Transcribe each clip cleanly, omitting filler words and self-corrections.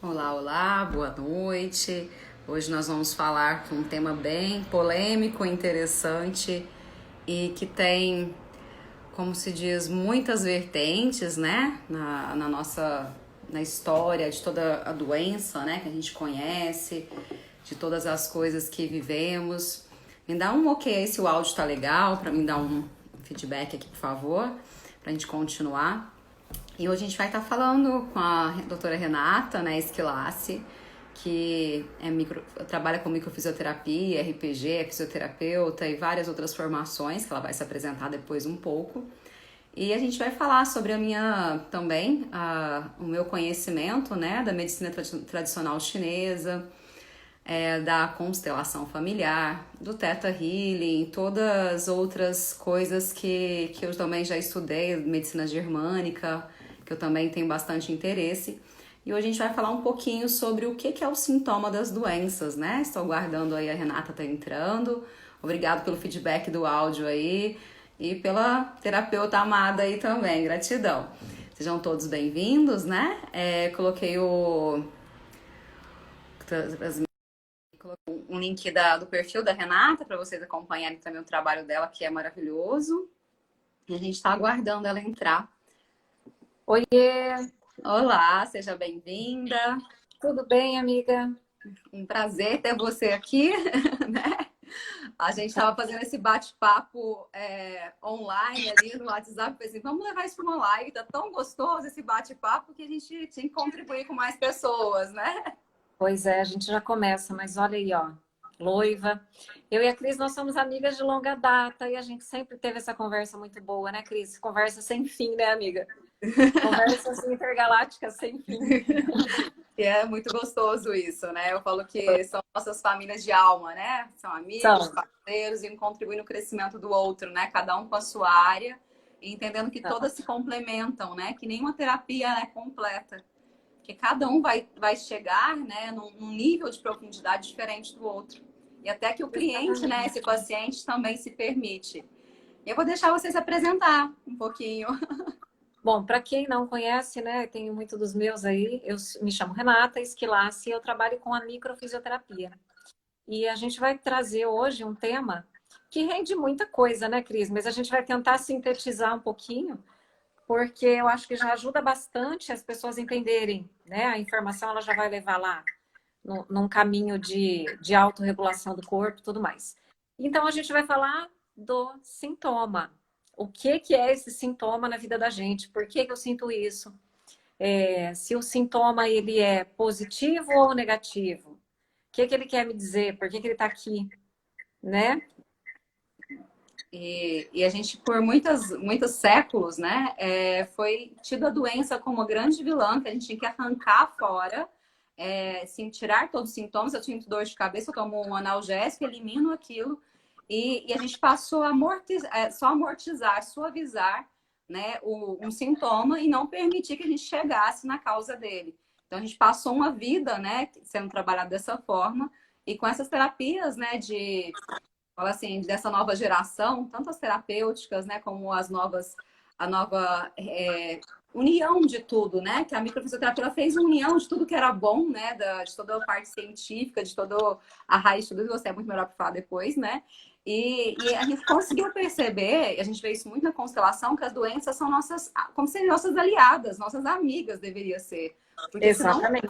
Olá, olá, boa noite. Hoje nós vamos falar com um tema bem polêmico, interessante e que tem, como se diz, muitas vertentes, né, na história de toda a doença, né, que a gente conhece, de todas as coisas que vivemos. Me dá um ok aí se o áudio tá legal, para me dar um feedback aqui, por favor, pra gente continuar. E hoje a gente vai estar falando com a doutora Renata, né, Esquilaci, que trabalha com microfisioterapia, RPG, é fisioterapeuta e várias outras formações, que ela vai se apresentar depois um pouco. E a gente vai falar sobre o meu conhecimento, né, da medicina tradicional chinesa, da constelação familiar, do Theta Healing, todas as outras coisas que eu também já estudei, medicina germânica, que eu também tenho bastante interesse. E hoje a gente vai falar um pouquinho sobre o que é o sintoma das doenças, né? Estou aguardando aí, a Renata tá entrando. Obrigado pelo feedback do áudio aí e pela terapeuta amada aí também, gratidão. Sejam todos bem-vindos, né? Coloquei um link do perfil da Renata para vocês acompanharem também o trabalho dela, que é maravilhoso. E a gente está aguardando ela entrar. Oiê, Olá, seja bem-vinda. tudo bem, amiga? Um prazer ter você aqui, né? A gente estava fazendo esse bate-papo online ali no WhatsApp, pensei, vamos levar isso para uma live, tá tão gostoso esse bate-papo que a gente tinha que contribuir com mais pessoas, né? Pois é, a gente já começa, mas olha aí, ó, Loiva. Eu e a Cris, nós somos amigas de longa data e a gente sempre teve essa conversa muito boa, né, Cris? Conversa sem fim, né, amiga? Conversa assim, intergaláctica sem fim. E é muito gostoso isso, né? Eu falo que são nossas famílias de alma, né? São amigos, São, parceiros e um contribui no crescimento do outro, né? Cada um com a sua área e entendendo que são. todas se complementam, né? Que nenhuma terapia é completa. Que cada um vai chegar, né, num nível de profundidade diferente do outro. E até que o cliente, né, esse Exatamente. paciente também se permite. Eu vou deixar vocês apresentar um pouquinho. Bom, para quem não conhece, né, tenho muito dos meus aí, eu me chamo Renata Esquilaci e eu trabalho com a microfisioterapia. E a gente vai trazer hoje um tema que rende muita coisa, né, Cris? Mas a gente vai tentar sintetizar um pouquinho, porque eu acho que já ajuda bastante as pessoas entenderem, né? A informação ela já vai levar lá num caminho de autorregulação do corpo e tudo mais. Então a gente vai falar do sintoma. O que é esse sintoma na vida da gente? Por que eu sinto isso? Se o sintoma ele é positivo ou negativo? O que ele quer me dizer? Por que ele está aqui? Né? E a gente, por muitos séculos, né, foi tida a doença como uma grande vilã que a gente tinha que arrancar fora, assim, tirar todos os sintomas. Eu tinha dor de cabeça, eu tomo um analgésico, elimino aquilo, e a gente passou a só amortizar, suavizar, né, um sintoma e não permitir que a gente chegasse na causa dele. Então a gente passou uma vida, né, sendo trabalhado dessa forma, e com essas terapias, né, fala assim, dessa nova geração, tanto as terapêuticas, né, como a nova união de tudo, né, que a microfisioterapia ela fez uma união de tudo que era bom, né, de toda a parte científica, de toda a raiz de tudo, você é muito melhor para falar depois, né, e a gente conseguiu perceber, e a gente vê isso muito na constelação, que as doenças são nossas, como se nossas aliadas, nossas amigas deveria ser, porque senão Exatamente.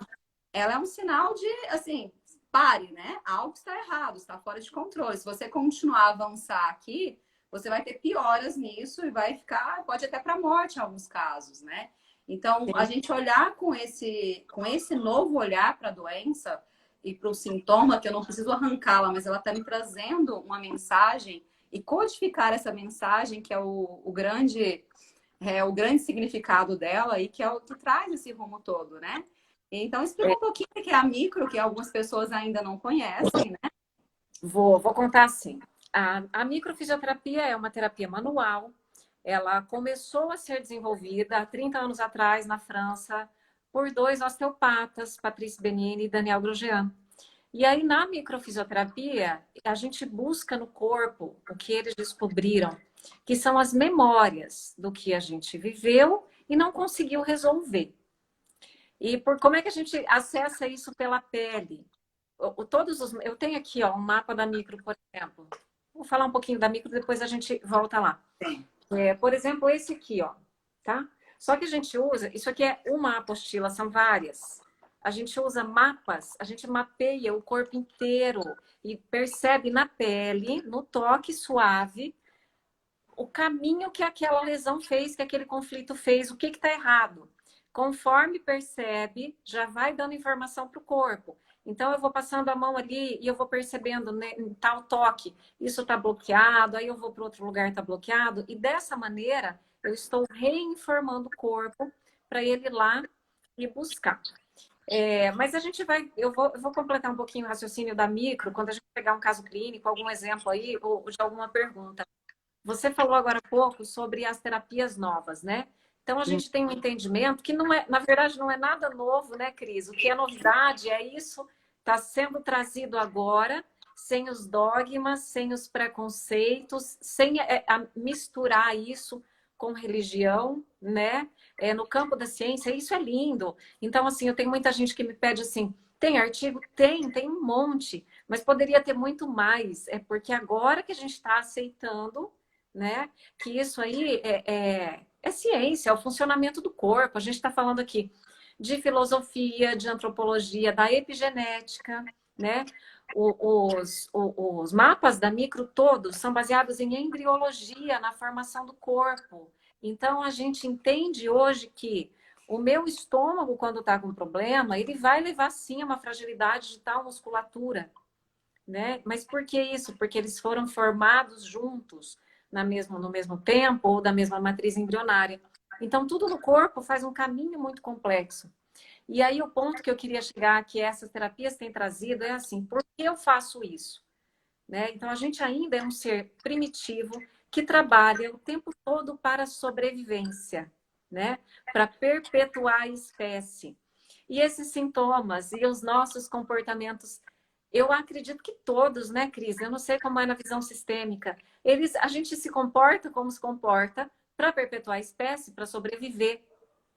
ela é um sinal de, assim, pare, né? Algo está errado, está fora de controle. Se você continuar a avançar aqui, você vai ter pioras nisso e vai ficar, pode até para morte em alguns casos, né? Então, a gente olhar com esse novo olhar para a doença e para o sintoma, que eu não preciso arrancá-la, mas ela está me trazendo uma mensagem e codificar essa mensagem, que é o grande significado dela e que é o que traz esse rumo todo, né? Então, explica um pouquinho o que é a micro, que algumas pessoas ainda não conhecem, né? Vou contar assim. A microfisioterapia é uma terapia manual. Ela começou a ser desenvolvida há 30 anos atrás na França por dois osteopatas, Patrice Benini e Daniel Grosjean. E aí, na microfisioterapia, a gente busca no corpo o que eles descobriram, que são as memórias do que a gente viveu e não conseguiu resolver. E por como é que a gente acessa isso pela pele? Eu tenho aqui, ó, um mapa da micro, por exemplo. Vou falar um pouquinho da micro, depois a gente volta lá. Sim. Por exemplo, esse aqui, ó, tá? Só que a gente usa, isso aqui é uma apostila, são várias. A gente usa mapas, a gente mapeia o corpo inteiro e percebe na pele, no toque suave, o caminho que aquela lesão fez, que aquele conflito fez, o que está errado. Conforme percebe, já vai dando informação para o corpo. Então, eu vou passando a mão ali e eu vou percebendo, né, em tal toque, isso está bloqueado, aí eu vou para outro lugar, está bloqueado. E dessa maneira, eu estou reinformando o corpo para ele ir lá e buscar. Mas a gente vai, eu vou completar um pouquinho o raciocínio da micro, quando a gente pegar um caso clínico, algum exemplo aí, ou de alguma pergunta. Você falou agora há pouco sobre as terapias novas, né? Então a gente tem um entendimento que não é, na verdade, não é nada novo, né, Cris? O que é novidade é isso, está sendo trazido agora, sem os dogmas, sem os preconceitos, sem misturar isso com religião, né? No campo da ciência, isso é lindo. Então, assim, eu tenho muita gente que me pede assim, tem artigo? Tem um monte, mas poderia ter muito mais. É porque agora que a gente está aceitando, né? Que isso aí é ciência, é o funcionamento do corpo. A gente está falando aqui de filosofia, de antropologia, da epigenética, né? Os mapas da micro todos são baseados em embriologia, na formação do corpo. Então, a gente entende hoje que o meu estômago, quando está com problema, ele vai levar sim a uma fragilidade de tal musculatura, né? Mas por que isso? Porque eles foram formados juntos no mesmo tempo ou da mesma matriz embrionária. Então, tudo no corpo faz um caminho muito complexo. E aí, o ponto que eu queria chegar, que essas terapias têm trazido, é assim, por que eu faço isso? Né? Então, a gente ainda é um ser primitivo que trabalha o tempo todo para a sobrevivência, né? Para perpetuar a espécie. E esses sintomas e os nossos comportamentos, eu acredito que todos, né, Cris? Eu não sei como é na visão sistêmica. A gente se comporta como se comporta para perpetuar a espécie, para sobreviver,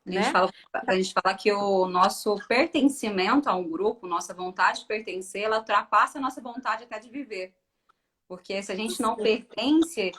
né? A gente fala que o nosso pertencimento a um grupo, nossa vontade de pertencer, ela ultrapassa a nossa vontade até de viver. Porque se a gente não pertence,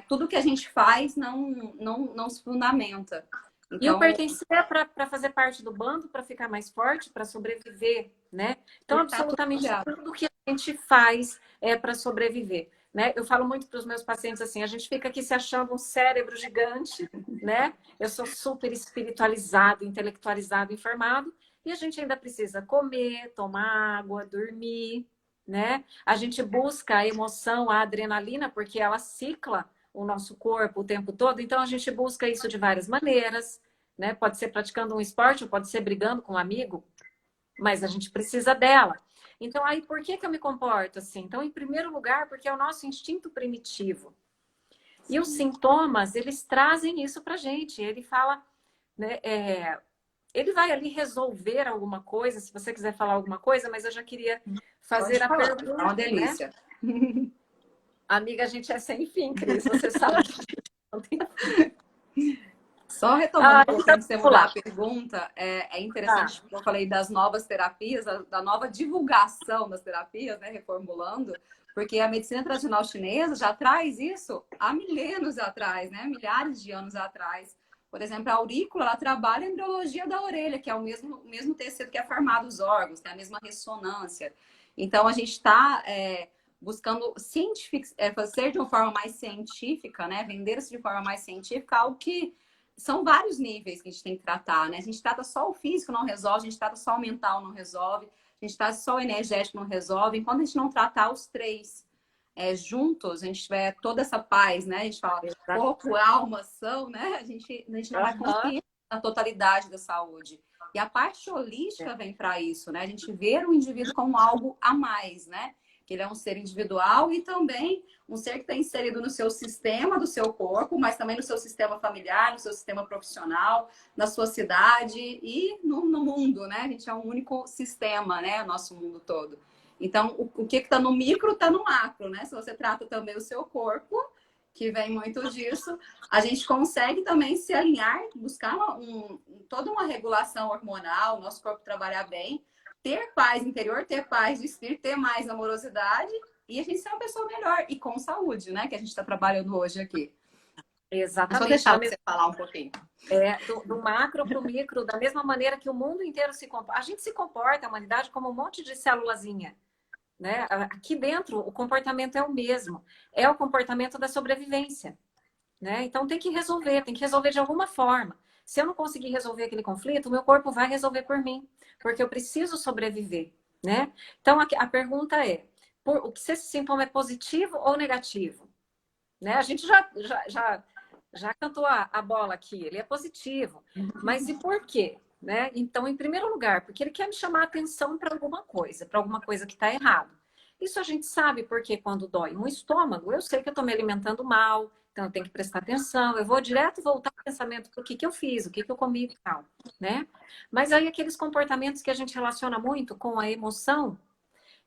tudo que a gente faz não se fundamenta. E o Então, pertencer é para fazer parte do bando, para ficar mais forte, para sobreviver, né? Então, absolutamente tudo que a gente faz é para sobreviver, né? Eu falo muito para os meus pacientes assim, a gente fica aqui se achando um cérebro gigante, né? Eu sou super espiritualizado, intelectualizado, informado, e a gente ainda precisa comer, tomar água, dormir, né? A gente busca a emoção, a adrenalina, porque ela cicla o nosso corpo o tempo todo, então a gente busca isso de várias maneiras, né? Pode ser praticando um esporte, ou pode ser brigando com um amigo, mas a gente precisa dela. Então, aí, por que eu me comporto assim? Então, em primeiro lugar, porque é o nosso instinto primitivo. E os sintomas, eles trazem isso pra gente. Ele fala, né? Ele vai ali resolver alguma coisa, se você quiser falar alguma coisa, mas eu já queria fazer a pergunta. É uma delícia. Né? Amiga, a gente é sem fim, Cris, você sabe que a gente não tem. Só retomando um pouco Então, antes de você mudar a pergunta, é interessante, como eu falei das novas terapias, da nova divulgação das terapias, né, reformulando, porque a medicina tradicional chinesa já traz isso há milênios atrás, né, milhares de anos atrás. Por exemplo, a aurícula, ela trabalha a embriologia da orelha, que é o mesmo tecido que é formado os órgãos, tem a mesma ressonância. Então, a gente está buscando fazer de uma forma mais científica, né, vender isso de forma mais científica, algo que são vários níveis que a gente tem que tratar, né? A gente trata só o físico, não resolve, a gente trata só o mental, não resolve, a gente trata só o energético, não resolve. Enquanto a gente não tratar os três juntos, a gente tiver toda essa paz, né? A gente fala corpo, alma, ação, né? A gente não vai conseguir a totalidade da saúde. E a parte holística vem para isso, né? A gente vê o indivíduo como algo a mais, né? Que ele é um ser individual e também um ser que está inserido no seu sistema do seu corpo, mas também no seu sistema familiar, no seu sistema profissional, na sua cidade e no mundo, né? A gente é um único sistema, né? O nosso mundo todo. Então, o que está no micro está no macro, né? Se você trata também o seu corpo, que vem muito disso, a gente consegue também se alinhar, buscar toda uma regulação hormonal, nosso corpo trabalhar bem, ter paz interior, ter paz do espírito, ter mais amorosidade e a gente ser uma pessoa melhor e com saúde, né? Que a gente está trabalhando hoje aqui. É só Exatamente. deixar você falar um pouquinho. Do macro para o micro, da mesma maneira que o mundo inteiro se comporta. A gente se comporta, a humanidade, como um monte de célulazinha. Né? Aqui dentro, o comportamento é o mesmo. É o comportamento da sobrevivência. Né? Então, tem que resolver de alguma forma. Se eu não conseguir resolver aquele conflito, o meu corpo vai resolver por mim, porque eu preciso sobreviver. Né? Então, a pergunta é, se esse sintoma é positivo ou negativo? Né? A gente já cantou a bola aqui, ele é positivo. Mas e por quê? Né? Então, em primeiro lugar, porque ele quer me chamar a atenção para alguma coisa que está errado. Isso a gente sabe porque quando dói um estômago, eu sei que eu estou me alimentando mal, então eu tenho que prestar atenção, eu vou direto voltar ao pensamento para o que eu fiz, o que eu comi e tal. Né? Mas aí aqueles comportamentos que a gente relaciona muito com a emoção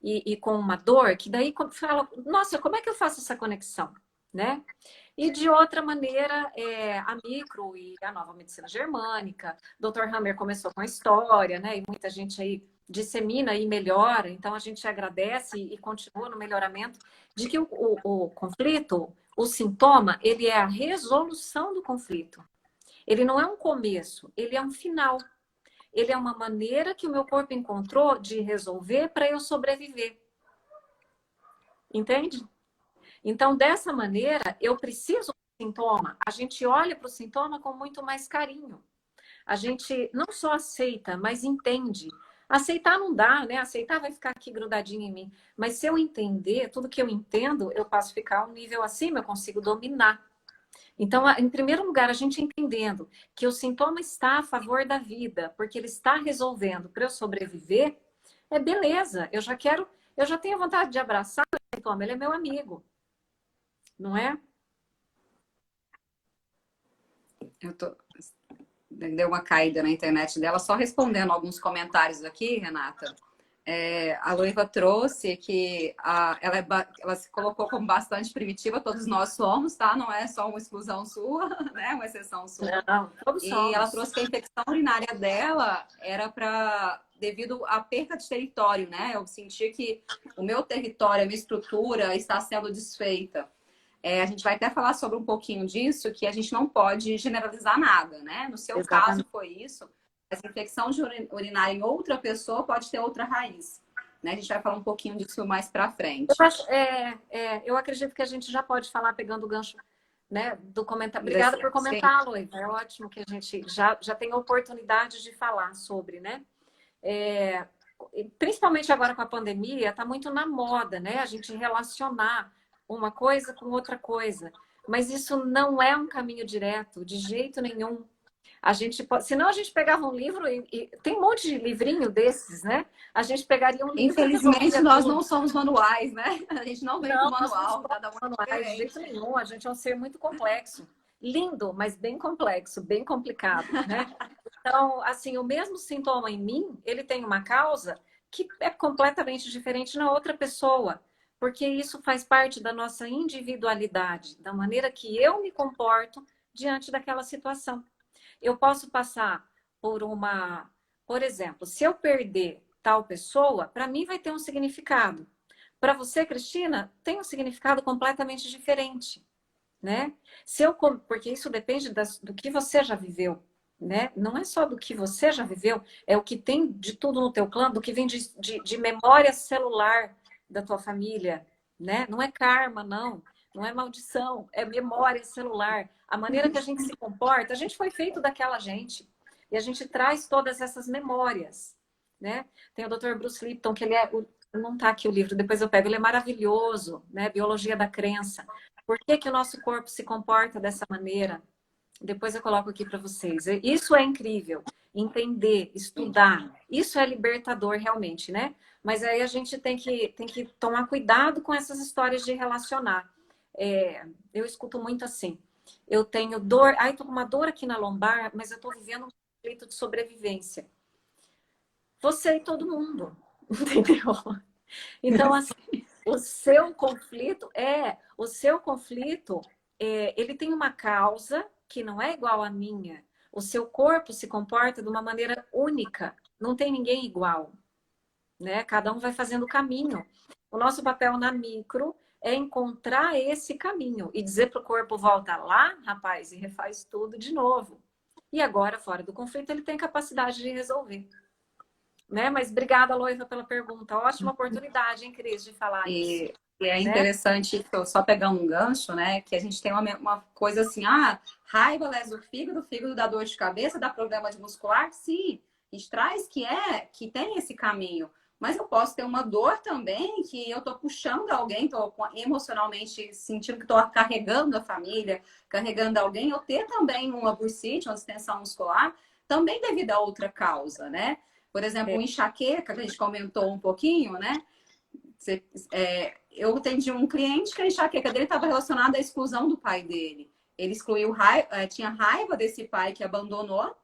e com uma dor, que daí fala, nossa, como é que eu faço essa conexão? Né? E de outra maneira, a micro e a nova medicina germânica, Dr. Hammer começou com a história, né? E muita gente aí dissemina e melhora, então a gente agradece e continua no melhoramento de que o conflito, o sintoma, ele é a resolução do conflito. Ele não é um começo, ele é um final. Ele é uma maneira que o meu corpo encontrou de resolver para eu sobreviver. Entende? Então, dessa maneira, eu preciso do sintoma. A gente olha para o sintoma com muito mais carinho. A gente não só aceita, mas entende. Aceitar não dá, né? Aceitar vai ficar aqui grudadinho em mim. Mas se eu entender, tudo que eu entendo, eu passo a ficar um nível acima, eu consigo dominar. Então, em primeiro lugar, a gente entendendo que o sintoma está a favor da vida, porque ele está resolvendo para eu sobreviver, é beleza. Eu já tenho vontade de abraçar o sintoma, ele é meu amigo. Não é? Deu uma caída na internet dela, só respondendo alguns comentários aqui, Renata. A Loiva trouxe que ela se colocou como bastante primitiva, todos nós somos, tá? Não é só uma exclusão sua, né? Uma exceção sua. Não, todos E somos. ela trouxe que a infecção urinária dela era devido à perda de território, né? Eu senti que o meu território, a minha estrutura está sendo desfeita. A gente vai até falar sobre um pouquinho disso, que a gente não pode generalizar nada, né? No seu caso foi isso. Essa infecção urinária em outra pessoa pode ter outra raiz. Né? A gente vai falar um pouquinho disso mais para frente. Eu acredito que a gente já pode falar, pegando o gancho, né, do comentário. Obrigada por comentar, Loiva. É ótimo que a gente já tem a oportunidade de falar sobre, né? Principalmente agora com a pandemia, está muito na moda, né? A gente relacionar uma coisa com outra coisa. Mas isso não é um caminho direto, de jeito nenhum. Senão a gente pegava um livro e tem um monte de livrinho desses, né? A gente pegaria um livro. Infelizmente, nós não somos manuais, né? A gente não vem com manual, cada um manuais, de jeito nenhum. A gente é um ser muito complexo. Lindo, mas bem complexo, bem complicado, né? Então, assim, o mesmo sintoma em mim, ele tem uma causa que é completamente diferente na outra pessoa, porque isso faz parte da nossa individualidade, da maneira que eu me comporto diante daquela situação. Eu posso passar por exemplo, se eu perder tal pessoa, para mim vai ter um significado. Para você, Cristina, tem um significado completamente diferente, né? Porque isso depende do que você já viveu, né? Não é só do que você já viveu, é o que tem de tudo no teu clã, do que vem de memória celular da tua família, né? Não é karma, não. Não é maldição, é memória celular. A maneira que a gente se comporta, a gente foi feito daquela gente. E a gente traz todas essas memórias, né? Tem o Dr. Bruce Lipton, que ele não está aqui o livro, depois eu pego, ele é maravilhoso, né? Biologia da crença. Por que o nosso corpo se comporta dessa maneira? Depois eu coloco aqui para vocês. Isso é incrível. Entender, estudar. Isso é libertador realmente, né? Mas aí a gente tem que tomar cuidado com essas histórias de relacionar. Eu escuto muito assim. Eu tenho dor. Ai, tô com uma dor aqui na lombar, mas eu tô vivendo um conflito de sobrevivência. Você e todo mundo. Entendeu? Então, assim, o seu conflito ele tem uma causa que não é igual à minha. O seu corpo se comporta de uma maneira única. Não tem ninguém igual, né? Cada um vai fazendo o caminho. O nosso papel na micro é encontrar esse caminho e dizer para o corpo, volta lá, rapaz, e refaz tudo de novo. E agora, fora do conflito, ele tem capacidade de resolver. Né? Mas obrigada, Loiva, pela pergunta. Ótima oportunidade, hein, Cris, de falar isso. E é Né? interessante, só pegando um gancho, né? Que a gente tem uma coisa assim, raiva lesa o fígado dá dor de cabeça, dá problema de muscular. Sim, a gente traz que tem esse caminho. Mas eu posso ter uma dor também, que eu tô puxando alguém, tô emocionalmente sentindo que tô carregando a família, carregando alguém. Eu ter também uma bursite, uma distensão muscular, também devido a outra causa, né? Por exemplo, enxaqueca, que a gente comentou um pouquinho, né? Eu atendi um cliente que a enxaqueca dele estava relacionada à exclusão do pai dele. Ele tinha raiva desse pai que abandonou,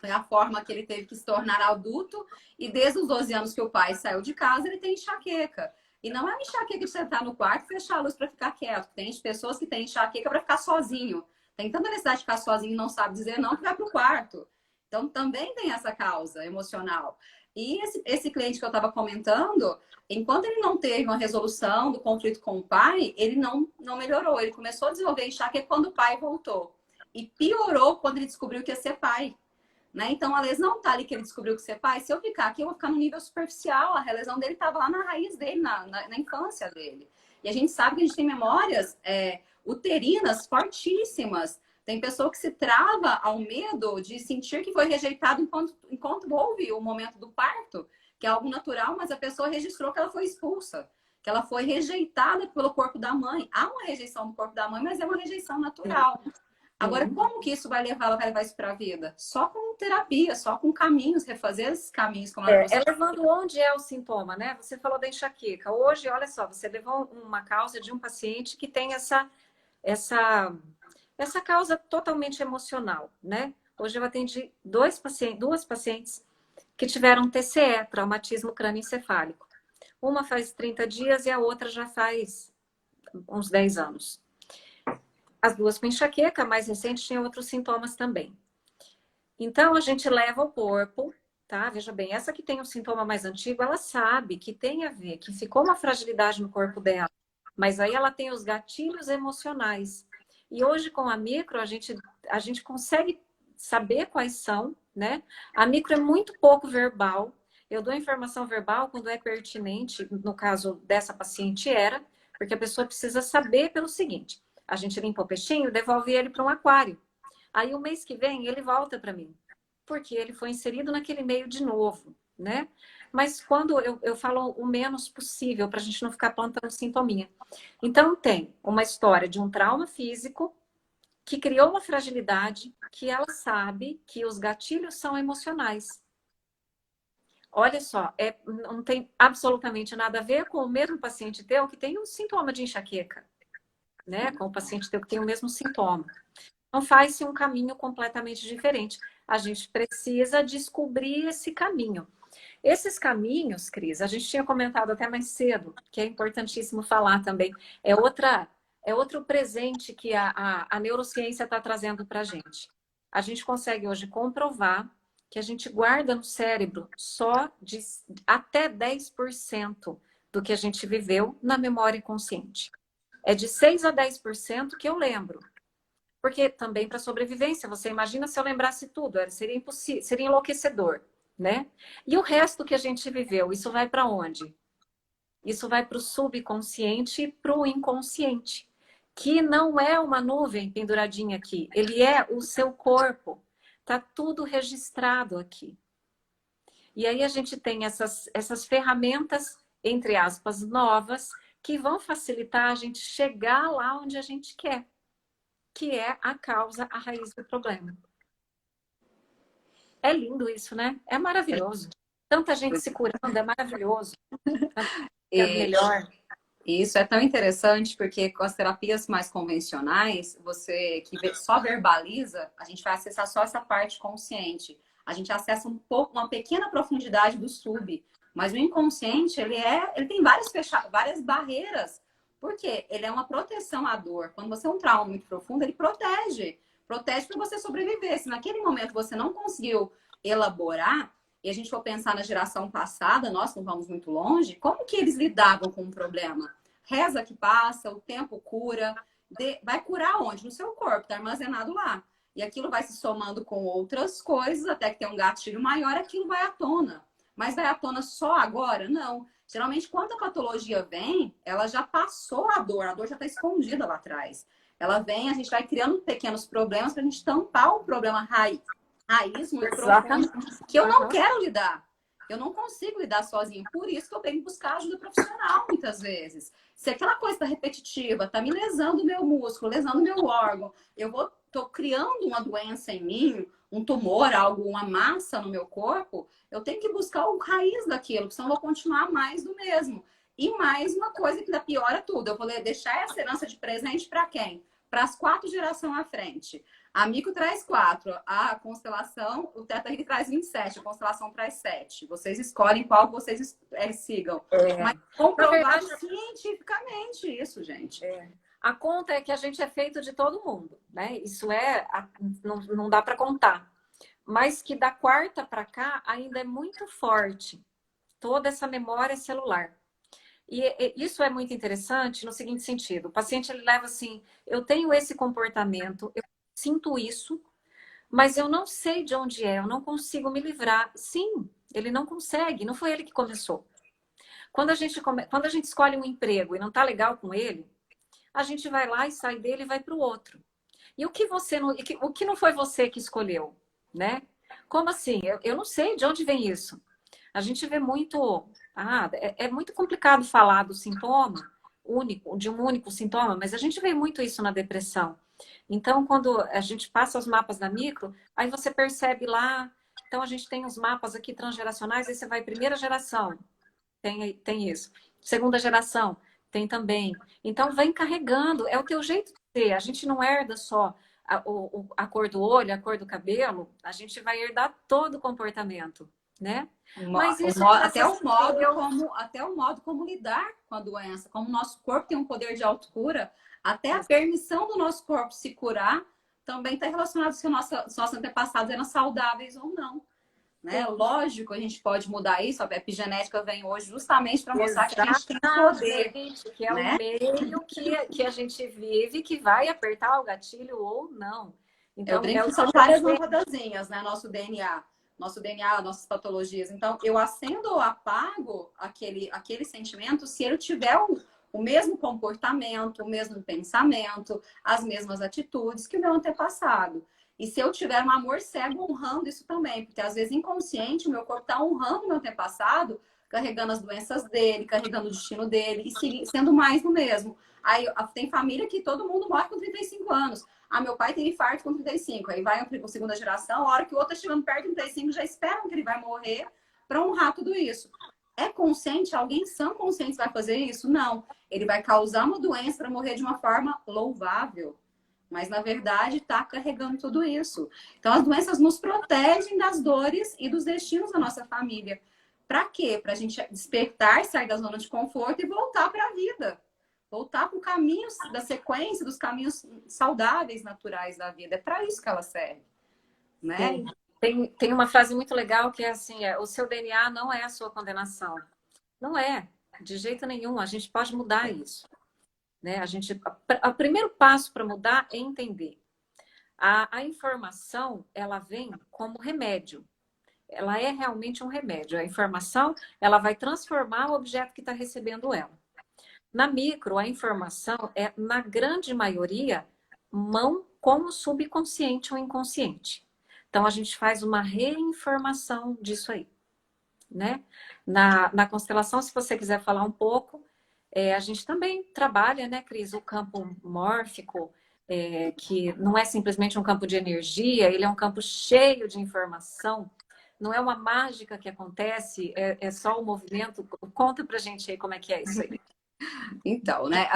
foi a forma que ele teve que se tornar adulto, e desde os 12 anos que o pai saiu de casa, ele tem enxaqueca. E não é uma enxaqueca de sentar no quarto e fechar a luz para ficar quieto. Tem pessoas que têm enxaqueca para ficar sozinho. Tem tanta necessidade de ficar sozinho e não sabe dizer não, que vai para o quarto. Então, também tem essa causa emocional. E esse cliente que eu estava comentando, enquanto ele não teve uma resolução do conflito com o pai, ele não melhorou. Ele começou a desenvolver enxaqueca quando o pai voltou. E piorou quando ele descobriu que ia ser pai. Né? Então, a lesão tá ali que ele descobriu que ser pai. Se eu ficar aqui, eu vou ficar no nível superficial. A lesão dele estava lá na raiz dele, na infância dele. E a gente sabe que a gente tem memórias uterinas fortíssimas. Tem pessoa que se trava ao medo de sentir que foi rejeitado enquanto houve o momento do parto, que é algo natural, mas a pessoa registrou que ela foi expulsa, que ela foi rejeitada pelo corpo da mãe. Há uma rejeição do corpo da mãe, mas é uma rejeição natural. Agora, como que isso ela vai levar isso para a vida? Só com terapia, só com caminhos, refazer esses caminhos. Como levando onde é o sintoma, né? Você falou da enxaqueca. Hoje, olha só, você levou uma causa de um paciente que tem essa causa totalmente emocional, né? Hoje eu atendi duas pacientes que tiveram TCE, traumatismo crânioencefálico. Uma faz 30 dias e a outra já faz uns 10 anos. As duas com enxaqueca, a mais recente tinha outros sintomas também. Então, a gente leva o corpo, tá? Veja bem, essa que tem um sintoma mais antigo, ela sabe que tem a ver, que ficou uma fragilidade no corpo dela. Mas aí ela tem os gatilhos emocionais. E hoje, com a micro, a gente consegue saber quais são, né? A micro é muito pouco verbal. Eu dou informação verbal quando é pertinente, no caso dessa paciente era, porque a pessoa precisa saber pelo seguinte: a gente limpa o peixinho, devolve ele para um aquário. Aí o mês que vem ele volta para mim, porque ele foi inserido naquele meio de novo, né? Mas quando eu falo o menos possível, para a gente não ficar plantando sintominha. Então tem uma história de um trauma físico que criou uma fragilidade, que ela sabe que os gatilhos são emocionais. Olha só, não tem absolutamente nada a ver com o mesmo paciente teu que tem um sintoma de enxaqueca, né? Com o paciente teu que tem o mesmo sintoma. Então faz-se um caminho completamente diferente. A gente precisa descobrir esse caminho. Esses caminhos, Cris, a gente tinha comentado até mais cedo, que é importantíssimo falar também. É outro presente que a neurociência está trazendo para a gente. A gente consegue hoje comprovar que a gente guarda no cérebro só até 10% do que a gente viveu na memória consciente. É de 6 a 10% que eu lembro. Porque também para sobrevivência, você imagina se eu lembrasse tudo, seria impossível, seria enlouquecedor, né? E o resto que a gente viveu, isso vai para onde? Isso vai para o subconsciente e para o inconsciente, que não é uma nuvem penduradinha aqui, ele é o seu corpo, tá tudo registrado aqui. E aí a gente tem essas ferramentas, entre aspas, novas, que vão facilitar a gente chegar lá onde a gente quer, que é a causa, a raiz do problema. É lindo isso, né? É maravilhoso. Tanta gente se curando, é maravilhoso. É melhor. E isso é tão interessante porque com as terapias mais convencionais, você que só verbaliza, a gente vai acessar só essa parte consciente. A gente acessa uma pequena profundidade do sub, mas o inconsciente, ele tem várias barreiras Porque ele é uma proteção à dor. Quando você é um trauma muito profundo, ele protege. Protege para você sobreviver. Se naquele momento você não conseguiu elaborar, e a gente for pensar na geração passada, nós não vamos muito longe, como que eles lidavam com o problema? Reza que passa, o tempo cura. Vai curar onde? No seu corpo, está armazenado lá. E aquilo vai se somando com outras coisas, até que tem um gatilho maior, aquilo vai à tona. Mas vai à tona só agora? Não. Geralmente, quando a patologia vem, ela já passou a dor já está escondida lá atrás. Ela vem, a gente vai criando pequenos problemas para a gente tampar o problema raiz muito profundo, que eu não quero lidar. Eu não consigo lidar sozinha. Por isso que eu tenho que buscar ajuda profissional, muitas vezes. Se aquela coisa está repetitiva, está me lesando o meu músculo, lesando o meu órgão, tô criando uma doença em mim, um tumor, algo, uma massa no meu corpo, eu tenho que buscar o raiz daquilo, senão eu vou continuar mais do mesmo. E mais uma coisa que ainda piora tudo. Eu vou deixar essa herança de presente para quem? Para as 4 gerações à frente. A Mico traz 4, a constelação, o Teta Healy traz 27, a constelação traz 7. Vocês escolhem qual vocês sigam. Mas comprovado cientificamente isso, gente. A conta é que a gente é feito de todo mundo, né? Isso não dá para contar. Mas que da quarta para cá ainda é muito forte toda essa memória celular. E isso é muito interessante no seguinte sentido. O paciente ele leva assim, eu tenho esse comportamento, eu sinto isso, mas eu não sei de onde é, eu não consigo me livrar. Sim, ele não consegue, não foi ele que começou. Quando a gente escolhe um emprego e não está legal com ele, a gente vai lá e sai dele e vai para o outro. E o que não foi você que escolheu, né? Como assim? Eu não sei de onde vem isso. A gente vê muito... é muito complicado falar do sintoma único, de um único sintoma, mas a gente vê muito isso na depressão. Então, quando a gente passa os mapas da micro, aí você percebe lá... Então, a gente tem os mapas aqui transgeracionais, aí você vai primeira geração, tem isso. Segunda geração, tem também. Então, vem carregando, é o teu jeito de ser. A gente não herda só a cor do olho, a cor do cabelo, a gente vai herdar todo o comportamento, né? Mas isso até o modo como lidar com a doença, como o nosso corpo tem um poder de autocura, até a permissão do nosso corpo se curar também está relacionado se nossos antepassados eram saudáveis ou não. Né? Lógico, a gente pode mudar isso, a epigenética vem hoje justamente para mostrar que a gente tem poder. Que é o meio que a gente vive, que vai apertar o gatilho ou não. Então, eu brinco que são várias lâmpadazinhas, né? Nosso DNA, nossas patologias. Então, eu acendo ou apago aquele sentimento se ele tiver o mesmo comportamento, o mesmo pensamento, as mesmas atitudes que o meu antepassado. E se eu tiver um amor cego honrando isso também, porque às vezes inconsciente o meu corpo está honrando o meu antepassado, carregando as doenças dele, carregando o destino dele e sendo mais no mesmo. Aí tem família que todo mundo morre com 35 anos. Meu pai teve infarto com 35. Aí vai a segunda geração, a hora que o outro está chegando perto de 35, já esperam que ele vai morrer para honrar tudo isso. É consciente? Alguém são conscientes vai fazer isso? Não. Ele vai causar uma doença para morrer de uma forma louvável. Mas, na verdade, está carregando tudo isso. Então, as doenças nos protegem das dores e dos destinos da nossa família. Para quê? Para a gente despertar, sair da zona de conforto e voltar para a vida. Voltar para o caminho da sequência, dos caminhos saudáveis, naturais da vida. É para isso que ela serve. Né? Tem uma frase muito legal que é assim, o seu DNA não é a sua condenação. Não é, de jeito nenhum. A gente pode mudar isso. Né? O primeiro passo para mudar é entender. A informação, ela vem como remédio. Ela é realmente um remédio. A informação, ela vai transformar o objeto que está recebendo ela. Na micro, a informação é, na grande maioria, mão com o subconsciente ou inconsciente. Então, a gente faz uma reinformação disso aí. Né? Na constelação, se você quiser falar um pouco, a gente também trabalha, né, Cris, o campo mórfico, que não é simplesmente um campo de energia, ele é um campo cheio de informação. Não é uma mágica que acontece, é só o movimento. Conta pra gente aí como é que é isso aí. Então, né,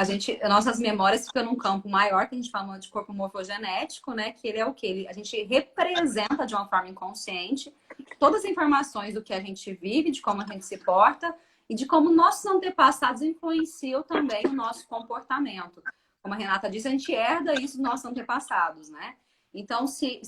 nossas memórias ficam num campo maior, que a gente fala de corpo morfogenético, né, que ele é o quê? A gente representa de uma forma inconsciente todas as informações do que a gente vive, de como a gente se porta, e de como nossos antepassados influenciam também o nosso comportamento. Como a Renata disse, a gente herda isso dos nossos antepassados, né? Então, se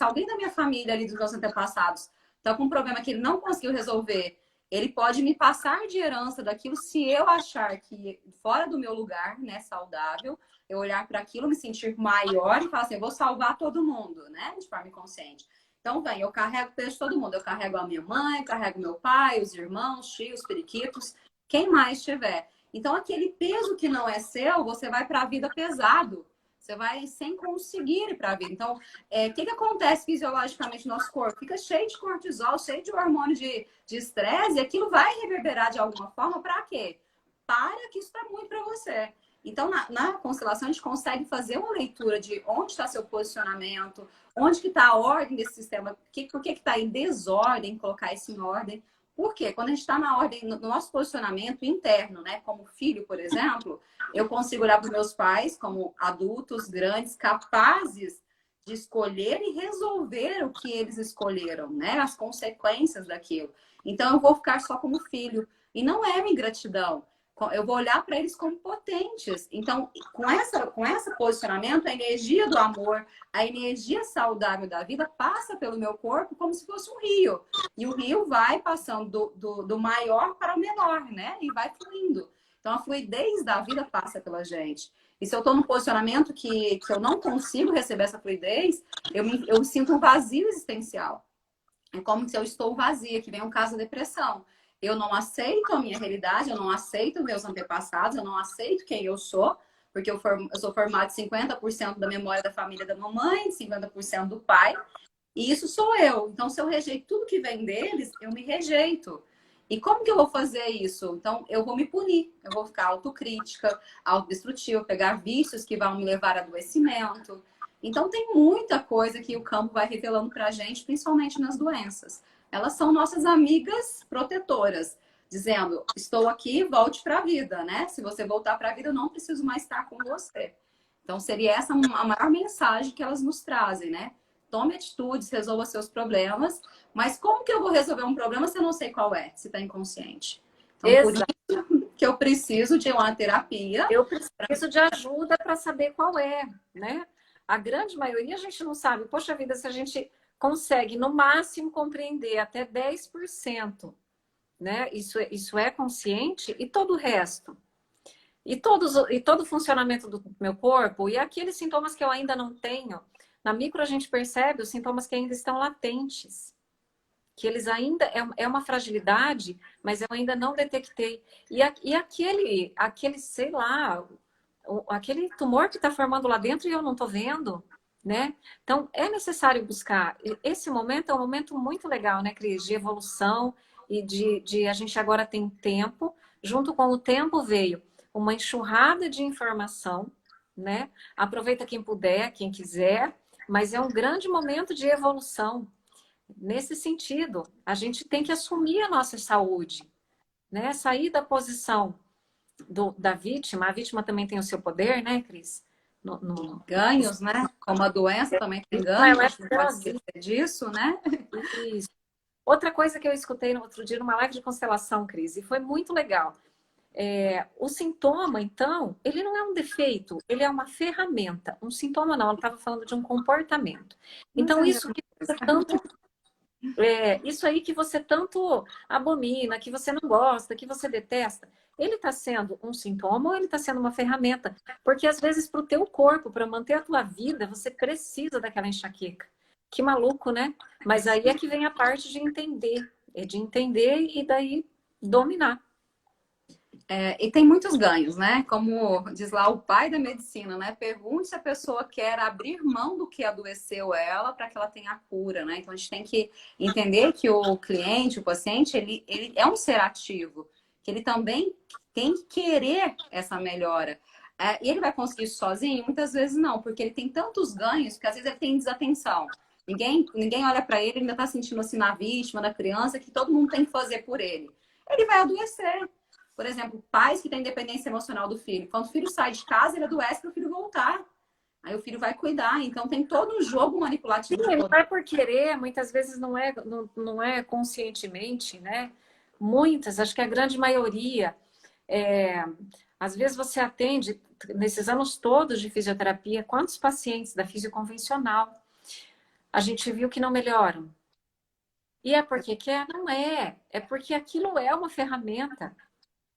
alguém da minha família ali, dos meus antepassados, está com um problema que ele não conseguiu resolver, ele pode me passar de herança daquilo se eu achar que fora do meu lugar, né, saudável, eu olhar para aquilo, me sentir maior e falar assim, eu vou salvar todo mundo, né, de forma inconsciente. Então, vem, eu carrego o peso de todo mundo. Eu carrego a minha mãe, carrego meu pai, os irmãos, tios, periquitos, quem mais tiver. Então, aquele peso que não é seu, você vai para a vida pesado. Você vai sem conseguir ir para a vida. Então, o que acontece fisiologicamente no nosso corpo? Fica cheio de cortisol, cheio de hormônio de estresse, e aquilo vai reverberar de alguma forma para quê? Para que isso está muito para você. Então, na constelação, a gente consegue fazer uma leitura de onde está seu posicionamento, onde que está a ordem desse sistema, por que está em desordem, colocar isso em ordem. Por quê? Quando a gente está na ordem, no nosso posicionamento interno, né? Como filho, por exemplo, eu consigo olhar para os meus pais como adultos grandes, capazes de escolher e resolver o que eles escolheram, né? As consequências daquilo. Então, eu vou ficar só como filho. E não é minha ingratidão. Eu vou olhar para eles como potentes. Então, com esse posicionamento, a energia do amor, a energia saudável da vida passa pelo meu corpo como se fosse um rio. E o rio vai passando do maior para o menor, né? E vai fluindo. Então, a fluidez da vida passa pela gente. E se eu estou num posicionamento que eu não consigo receber essa fluidez, eu sinto um vazio existencial. É como se eu estou vazia, que vem um caso de depressão. Eu não aceito a minha realidade, eu não aceito meus antepassados, eu não aceito quem eu sou, porque eu sou formada de 50% da memória da família da mamãe, 50% do pai, e isso sou eu. Então, se eu rejeito tudo que vem deles, eu me rejeito. E como que eu vou fazer isso? Então, eu vou me punir, eu vou ficar autocrítica, autodestrutiva, pegar vícios que vão me levar a adoecimento. Então, tem muita coisa que o campo vai revelando pra gente, principalmente nas doenças. Elas são nossas amigas protetoras, dizendo: estou aqui, volte para a vida, né? Se você voltar para a vida, eu não preciso mais estar com você. Então, seria essa a maior mensagem que elas nos trazem, né? Tome atitudes, resolva seus problemas. Mas como que eu vou resolver um problema se eu não sei qual é, se está inconsciente? Então, por isso que eu preciso de uma terapia. Eu preciso de ajuda para saber qual é, né? A grande maioria a gente não sabe. Poxa vida, se a gente consegue, no máximo, compreender até 10%, né? Isso é consciente, e todo o resto. E todo o funcionamento do meu corpo, e aqueles sintomas que eu ainda não tenho. Na micro a gente percebe os sintomas que ainda estão latentes. Que eles ainda... É uma fragilidade, mas eu ainda não detectei. E aquele, sei lá, aquele tumor que está formando lá dentro e eu não estou vendo, né? Então, é necessário buscar. Esse momento é um momento muito legal, né, Cris? De evolução e de a gente agora tem tempo. Junto com o tempo veio uma enxurrada de informação, né? Aproveita quem puder, quem quiser, mas é um grande momento de evolução. Nesse sentido, a gente tem que assumir a nossa saúde, né? Sair da posição da vítima. A vítima também tem o seu poder, né, Cris? Ganhos, né? Como a doença também tem ganhos, a gente não pode esquecer disso, né? Isso. Outra coisa que eu escutei no outro dia numa live de constelação, Cris, e foi muito legal. O sintoma, então, ele não é um defeito, ele é uma ferramenta. Um sintoma não, ela estava falando de um comportamento. Então, isso aí que você tanto abomina, que você não gosta, que você detesta, ele está sendo um sintoma ou ele está sendo uma ferramenta? Porque às vezes para o teu corpo, para manter a tua vida, você precisa daquela enxaqueca. Que maluco, né? Mas aí é que vem a parte de entender. É de entender e daí dominar. E tem muitos ganhos, né? Como diz lá o pai da medicina, né? Pergunte se a pessoa quer abrir mão do que adoeceu ela para que ela tenha a cura, né? Então a gente tem que entender que o cliente, o paciente, ele é um ser ativo, que ele também tem que querer essa melhora. E ele vai conseguir isso sozinho? Muitas vezes não, porque ele tem tantos ganhos que às vezes ele tem desatenção. Ninguém olha para ele, ainda está sentindo assim na vítima, da criança, que todo mundo tem que fazer por ele. Ele vai adoecer. Por exemplo, pais que têm dependência emocional do filho. Quando o filho sai de casa, ele adoece para o filho voltar. Aí o filho vai cuidar. Então tem todo um jogo manipulativo. Sim, ele vai por querer, muitas vezes não é conscientemente, né? Muitas, acho que a grande maioria. É, às vezes você atende, nesses anos todos de fisioterapia, quantos pacientes da fisioconvencional a gente viu que não melhoram? E é porque quer? Não é. É porque aquilo é uma ferramenta.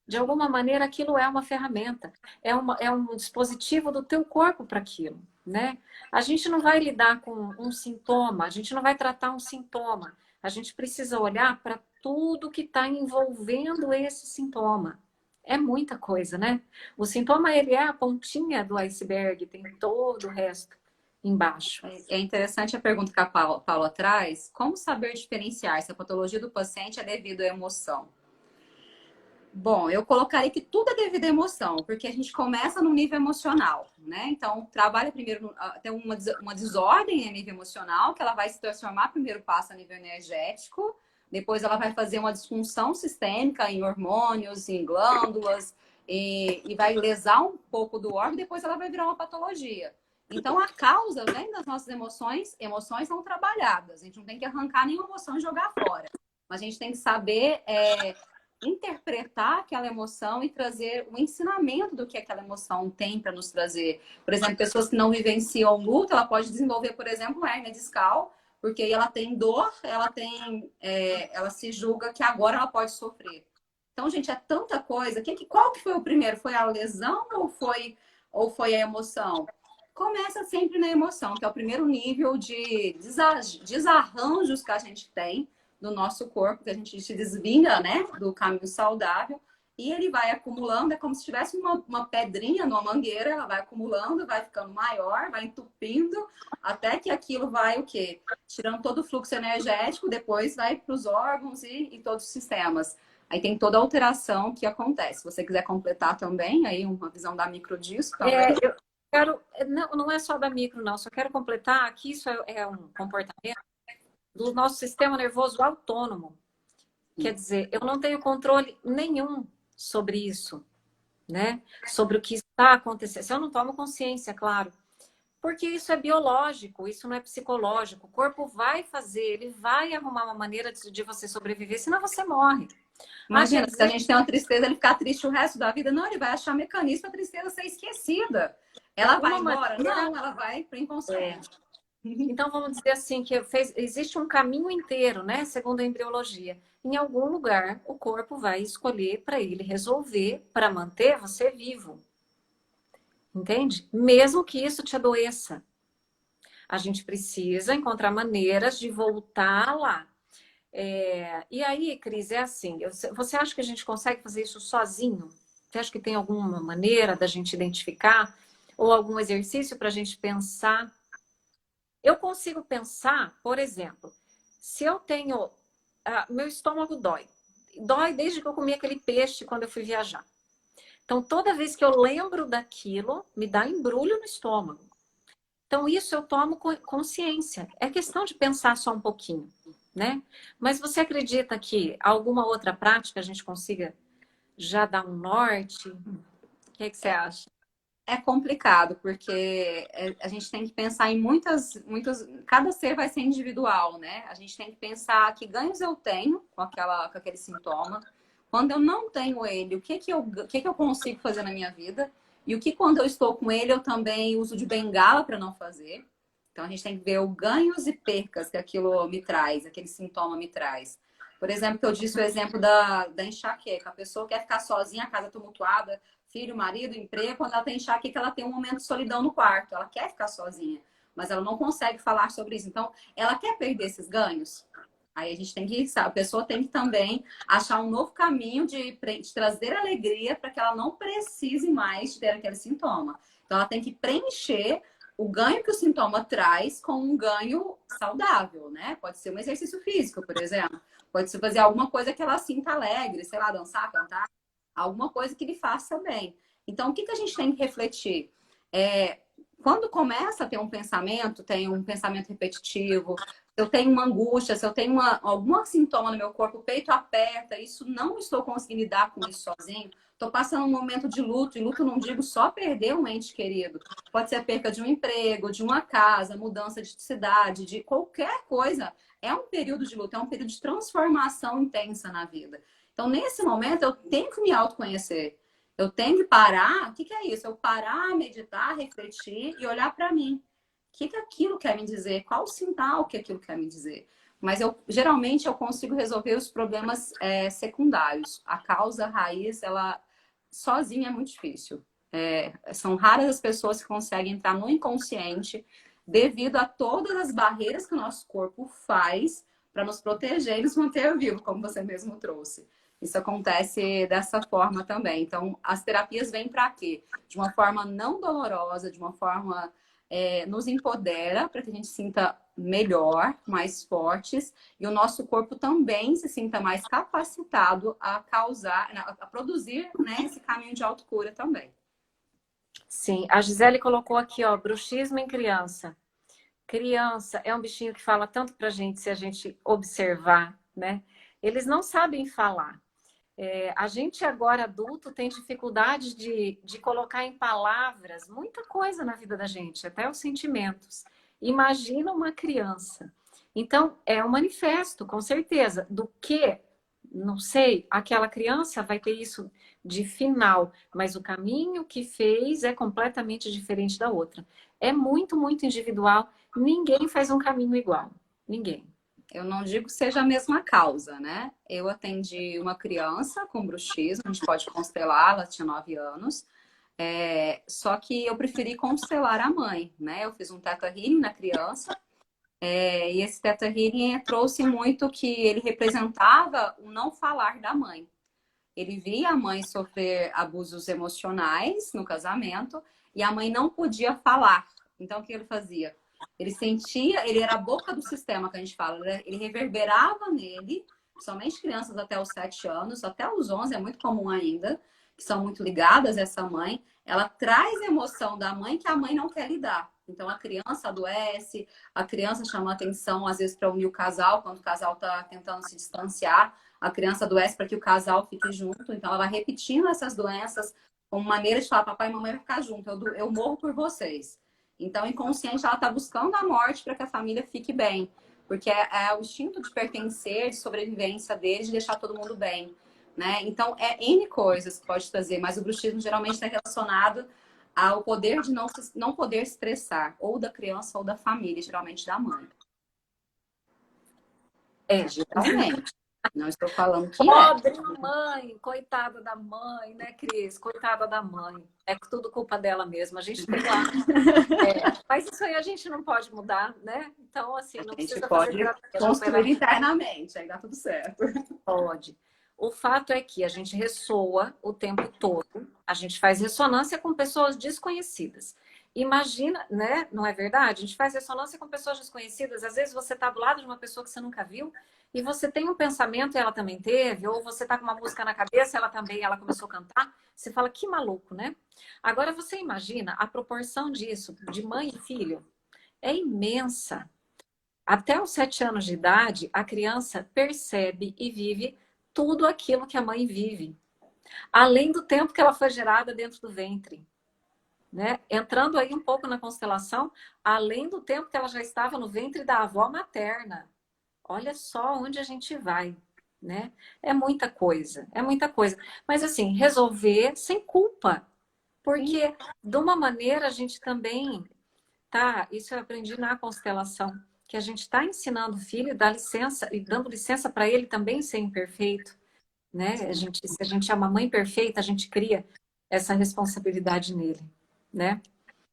De alguma maneira, aquilo é uma ferramenta. É um dispositivo do teu corpo para aquilo, né? A gente não vai lidar com um sintoma, a gente não vai tratar um sintoma. A gente precisa olhar para tudo que está envolvendo esse sintoma. É muita coisa, né? O sintoma, ele é a pontinha do iceberg, tem todo o resto embaixo. É interessante a pergunta que a Paula traz. Como saber diferenciar se a patologia do paciente é devido à emoção? Bom, eu colocaria que tudo é devido à emoção, porque a gente começa no nível emocional, né? Então, trabalha primeiro, tem uma desordem a nível emocional, que ela vai se transformar, primeiro passo a nível energético, depois ela vai fazer uma disfunção sistêmica em hormônios, em glândulas, e vai lesar um pouco do órgão, depois ela vai virar uma patologia. Então, a causa vem das nossas emoções, emoções não trabalhadas. A gente não tem que arrancar nenhuma emoção e jogar fora. Mas a gente tem que saber interpretar aquela emoção e trazer o ensinamento do que aquela emoção tem para nos trazer. Por exemplo, pessoas que não vivenciam luto, ela pode desenvolver, por exemplo, hérnia discal, porque aí ela tem dor, ela se julga que agora ela pode sofrer. Então, gente, é tanta coisa. Qual que foi o primeiro? Foi a lesão ou foi a emoção? Começa sempre na emoção, que é o primeiro nível de desarranjos que a gente tem do nosso corpo, que a gente se desvinga, né, do caminho saudável, e ele vai acumulando, é como se tivesse uma pedrinha numa mangueira, ela vai acumulando, vai ficando maior, vai entupindo, até que aquilo vai o quê? Tirando todo o fluxo energético, depois vai para os órgãos e todos os sistemas. Aí tem toda a alteração que acontece. Se você quiser completar também, aí uma visão da micro disso, talvez. Eu quero, não é só da micro, não, só quero completar que isso é um comportamento do nosso sistema nervoso autônomo. Quer dizer, eu não tenho controle nenhum sobre isso, né? Sobre o que está acontecendo. Se eu não tomo consciência, claro. Porque isso é biológico, isso não é psicológico. O corpo vai fazer, ele vai arrumar uma maneira de você sobreviver, senão você morre. Imagina, se a gente tem uma tristeza, ele ficar triste o resto da vida. Não, ele vai achar mecanismo para a tristeza ser esquecida. Ela vai embora? Não, ela vai para o inconsciente. Então, vamos dizer assim, que existe um caminho inteiro, né? Segundo a embriologia. Em algum lugar, o corpo vai escolher para ele resolver, para manter você vivo. Entende? Mesmo que isso te adoeça. A gente precisa encontrar maneiras de voltar lá. E aí, Cris, é assim, você acha que a gente consegue fazer isso sozinho? Você acha que tem alguma maneira da gente identificar? Ou algum exercício para a gente pensar? Eu consigo pensar, por exemplo, se eu tenho... meu estômago dói. Dói desde que eu comi aquele peixe quando eu fui viajar. Então, toda vez que eu lembro daquilo, me dá embrulho no estômago. Então, isso eu tomo consciência. É questão de pensar só um pouquinho, né? Mas você acredita que alguma outra prática a gente consiga já dar um norte? O que você acha? É complicado, porque a gente tem que pensar em muitas. Cada ser vai ser individual, né? A gente tem que pensar que ganhos eu tenho com aquele sintoma. Quando eu não tenho ele, o que eu consigo fazer na minha vida? E o que, quando eu estou com ele, eu também uso de bengala para não fazer. Então, a gente tem que ver o ganhos e percas que aquilo me traz, aquele sintoma me traz. Por exemplo, que eu disse o exemplo da enxaqueca. A pessoa quer ficar sozinha, a casa tumultuada, filho, marido, emprego, quando ela tem enxaqueca, ela tem um momento de solidão no quarto. Ela quer ficar sozinha, mas ela não consegue falar sobre isso. Então, ela quer perder esses ganhos. Aí a gente tem que, a pessoa tem que também achar um novo caminho de trazer alegria para que ela não precise mais ter aquele sintoma. Então, ela tem que preencher o ganho que o sintoma traz com um ganho saudável, né? Pode ser um exercício físico, por exemplo. Pode ser fazer alguma coisa que ela sinta alegre, sei lá, dançar, cantar, alguma coisa que lhe faça bem. Então, o que a gente tem que refletir? Quando começa a ter um pensamento, tem um pensamento repetitivo, se eu tenho uma angústia, se eu tenho algum sintoma no meu corpo, o peito aperta, isso não estou conseguindo lidar com isso sozinho, estou passando um momento de luto, e luto não digo só perder um ente querido, pode ser a perca de um emprego, de uma casa, mudança de cidade, de qualquer coisa, é um período de luto, é um período de transformação intensa na vida. Então, nesse momento, eu tenho que me autoconhecer. Eu tenho que parar. O que é isso? Eu parar, meditar, refletir e olhar para mim. O que aquilo quer me dizer? Qual o sinal que aquilo quer me dizer? Mas geralmente eu consigo resolver os problemas secundários. A causa raiz, ela sozinha é muito difícil. São raras as pessoas que conseguem entrar no inconsciente devido a todas as barreiras que o nosso corpo faz para nos proteger e nos manter vivos, como você mesmo trouxe. Isso acontece dessa forma também. Então, as terapias vêm para quê? De uma forma não dolorosa, de uma forma nos empodera para que a gente se sinta melhor, mais fortes, e o nosso corpo também se sinta mais capacitado a causar, a produzir, né, esse caminho de autocura também. Sim, a Gisele colocou aqui, ó, bruxismo em criança. Criança é um bichinho que fala tanto pra gente se a gente observar, né? Eles não sabem falar. A gente agora adulto tem dificuldade de colocar em palavras muita coisa na vida da gente, até os sentimentos. Imagina uma criança. Então, é um manifesto, com certeza, do que, não sei, aquela criança vai ter isso de final, mas o caminho que fez é completamente diferente da outra. É muito, muito individual. Ninguém faz um caminho igual. Ninguém. Eu não digo que seja a mesma causa, né? Eu atendi uma criança com bruxismo, a gente pode constelar, ela tinha 9 anos. Só que eu preferi constelar a mãe, né? Eu fiz um Theta Healing na criança. E esse Theta Healing trouxe muito que ele representava o não falar da mãe. Ele via a mãe sofrer abusos emocionais no casamento e a mãe não podia falar. Então, o que ele fazia? Ele sentia, ele era a boca do sistema que a gente fala, né? Ele reverberava nele, somente crianças até os 7 anos, até os 11 é muito comum ainda, que são muito ligadas a essa mãe. Ela traz a emoção da mãe que a mãe não quer lidar. Então, a criança adoece, a criança chama atenção, às vezes, para unir o casal, quando o casal está tentando se distanciar, a criança adoece para que o casal fique junto. Então, ela vai repetindo essas doenças como maneira de falar, papai e mamãe vão ficar juntos, eu morro por vocês. Então, inconsciente, ela está buscando a morte para que a família fique bem. Porque é o instinto de pertencer, de sobrevivência dele, de deixar todo mundo bem. Né? Então, N coisas que pode trazer, mas o bruxismo geralmente está relacionado ao poder de não poder expressar, ou da criança ou da família, geralmente da mãe. Geralmente. Não estou falando que Pobre mãe, coitada da mãe, né, Cris? Coitada da mãe. É tudo culpa dela mesma. A gente tem lá. Mas isso aí a gente não pode mudar, né? Então, assim, não precisa fazer terapia. Construir internamente, aí dá tudo certo. Pode. O fato é que a gente ressoa o tempo todo, a gente faz ressonância com pessoas desconhecidas. Imagina, né? Não é verdade? A gente faz ressonância com pessoas desconhecidas. Às vezes você está do lado de uma pessoa que você nunca viu e você tem um pensamento e ela também teve, ou você está com uma música na cabeça e ela começou a cantar. Você fala, que maluco, né? Agora você imagina a proporção disso, de mãe e filho, é imensa. Até os 7 anos de idade, a criança percebe e vive tudo aquilo que a mãe vive. Além do tempo que ela foi gerada dentro do ventre. Né? Entrando aí um pouco na constelação, além do tempo que ela já estava no ventre da avó materna. Olha só onde a gente vai. Né? É muita coisa, é muita coisa. Mas assim, resolver sem culpa. Porque de uma maneira a gente também... Isso eu aprendi na constelação. Que a gente está ensinando o filho, dá licença, e dando licença para ele também ser imperfeito. Né? Se a gente é uma mãe perfeita, a gente cria essa responsabilidade nele. Né?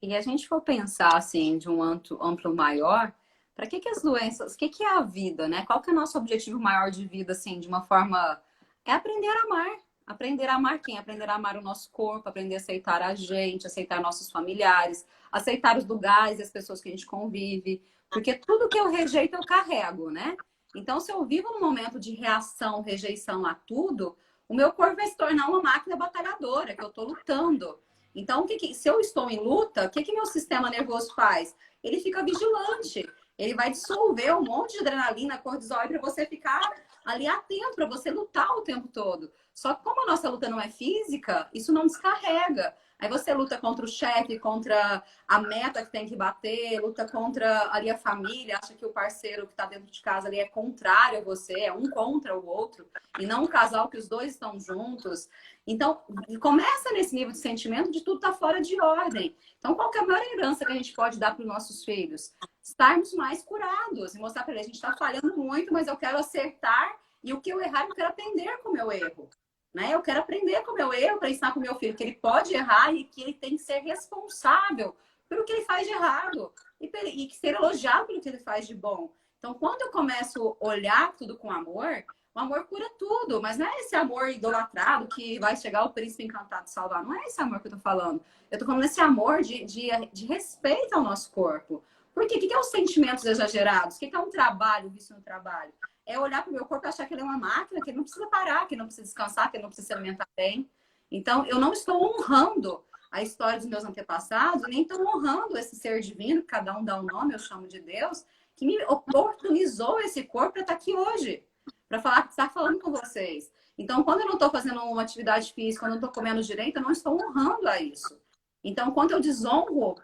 E a gente for pensar assim, de um amplo maior, para que as doenças, o que é a vida, né? Qual que é o nosso objetivo maior de vida, assim, de uma forma... É aprender a amar. Aprender a amar quem? Aprender a amar o nosso corpo, aprender a aceitar a gente, aceitar nossos familiares, aceitar os lugares e as pessoas que a gente convive. Porque tudo que eu rejeito, eu carrego, né? Então, se eu vivo num momento de reação, rejeição a tudo, o meu corpo vai se tornar uma máquina batalhadora, que eu estou lutando. Então, se eu estou em luta, o que meu sistema nervoso faz? Ele fica vigilante. Ele vai dissolver um monte de adrenalina, cortisol, para você ficar ali atento, para você lutar o tempo todo. Só que como a nossa luta não é física, isso não descarrega. Aí você luta contra o chefe, contra a meta que tem que bater, luta contra ali a família, acha que o parceiro que está dentro de casa ali é contrário a você, é um contra o outro, e não um casal que os dois estão juntos. Então, começa nesse nível de sentimento de tudo tá fora de ordem. Então, qual que é a maior herança que a gente pode dar para os nossos filhos? Estarmos mais curados e mostrar para eles, a gente está falhando muito, mas eu quero acertar e o que eu errar, eu quero aprender com o meu erro. Né? Eu quero aprender com o meu erro para ensinar para o meu filho que ele pode errar e que ele tem que ser responsável pelo que ele faz de errado e que ser elogiado pelo que ele faz de bom. Então, quando eu começo a olhar tudo com amor, o amor cura tudo, mas não é esse amor idolatrado que vai chegar o príncipe encantado salvar. Não é esse amor que eu tô falando. Eu tô falando desse amor de respeito ao nosso corpo. Por quê? O que é os sentimentos exagerados? O que é um trabalho, vício no trabalho? É olhar para o meu corpo e achar que ele é uma máquina, que ele não precisa parar, que ele não precisa descansar, que ele não precisa se alimentar bem. Então, eu não estou honrando a história dos meus antepassados, nem estou honrando esse ser divino, que cada um dá um nome, eu chamo de Deus, que me oportunizou esse corpo para estar aqui hoje, para falar, estar falando com vocês. Então, quando eu não estou fazendo uma atividade física, quando eu não estou comendo direito, eu não estou honrando a isso. Então, quando eu desonro,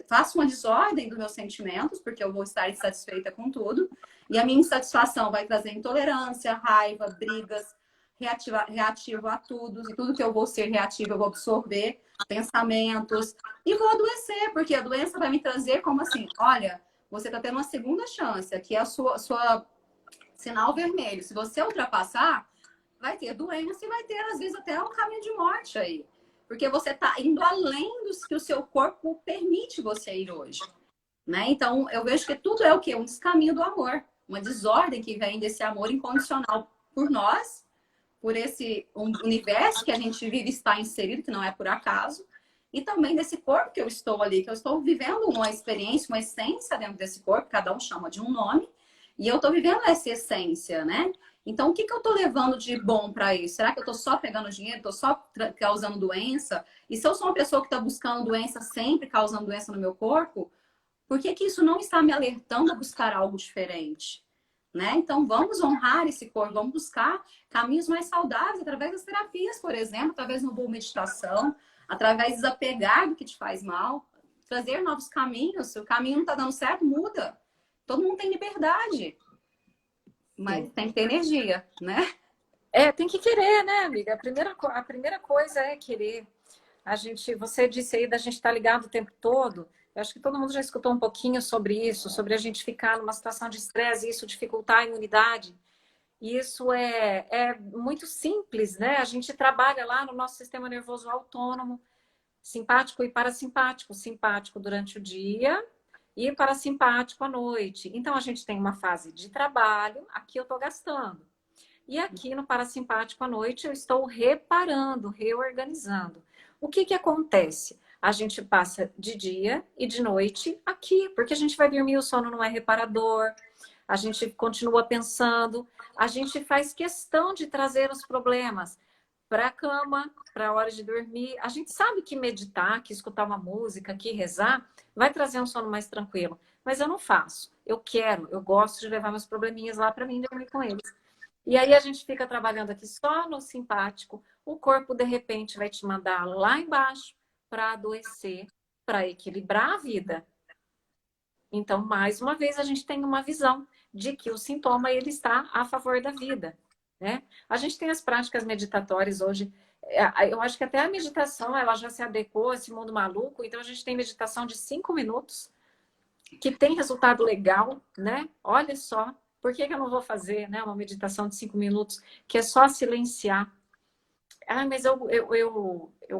faço uma desordem dos meus sentimentos, porque eu vou estar insatisfeita com tudo, e a minha insatisfação vai trazer intolerância, raiva, brigas, reativo a tudo, e tudo que eu vou ser reativo eu vou absorver, pensamentos, e vou adoecer, porque a doença vai me trazer como assim, olha, você está tendo uma segunda chance, aqui é a sua sinal vermelho. Se você ultrapassar, vai ter doença e vai ter, às vezes, até um caminho de morte aí. Porque você está indo além dos que o seu corpo permite você ir hoje. Né? Então, eu vejo que tudo é o quê? Um descaminho do amor. Uma desordem que vem desse amor incondicional por nós, por esse universo que a gente vive está inserido, que não é por acaso, e também desse corpo que eu estou ali, que eu estou vivendo uma experiência, uma essência dentro desse corpo, cada um chama de um nome, e eu estou vivendo essa essência, né? Então, o que eu estou levando de bom para isso? Será que eu estou só pegando dinheiro, estou só causando doença? E se eu sou uma pessoa que está buscando doença sempre, causando doença no meu corpo, por que que isso não está me alertando a buscar algo diferente? Né? Então, vamos honrar esse corpo, vamos buscar caminhos mais saudáveis através das terapias, por exemplo, através de uma boa meditação, através de desapegar do que te faz mal, trazer novos caminhos. Se o caminho não está dando certo, muda. Todo mundo tem liberdade, mas tem que ter energia, né? Tem que querer, né, amiga? A primeira coisa é querer. Você disse aí da gente estar ligado o tempo todo. Eu acho que todo mundo já escutou um pouquinho sobre isso, sobre a gente ficar numa situação de estresse e isso dificultar a imunidade. E isso é muito simples, né? A gente trabalha lá no nosso sistema nervoso autônomo, simpático e parasimpático. Simpático durante o dia e parasimpático à noite. Então, a gente tem uma fase de trabalho, aqui eu estou gastando. E aqui no parasimpático à noite eu estou reparando, reorganizando. O que que acontece? A gente passa de dia e de noite aqui, porque a gente vai dormir, o sono não é reparador, a gente continua pensando, a gente faz questão de trazer os problemas para a cama, para a hora de dormir. A gente sabe que meditar, que escutar uma música, que rezar, vai trazer um sono mais tranquilo. Mas eu não faço. Eu gosto de levar meus probleminhas lá para mim dormir com eles. E aí a gente fica trabalhando aqui só no simpático, o corpo de repente vai te mandar lá embaixo para adoecer, para equilibrar a vida. Então, mais uma vez, a gente tem uma visão de que o sintoma ele está a favor da vida, né? A gente tem as práticas meditatórias hoje. Eu acho que até a meditação ela já se adequou a esse mundo maluco. Então, a gente tem meditação de 5 minutos, que tem resultado legal, né? Olha só. Por que eu não vou fazer, né, uma meditação de 5 minutos, que é só silenciar? Ah, mas eu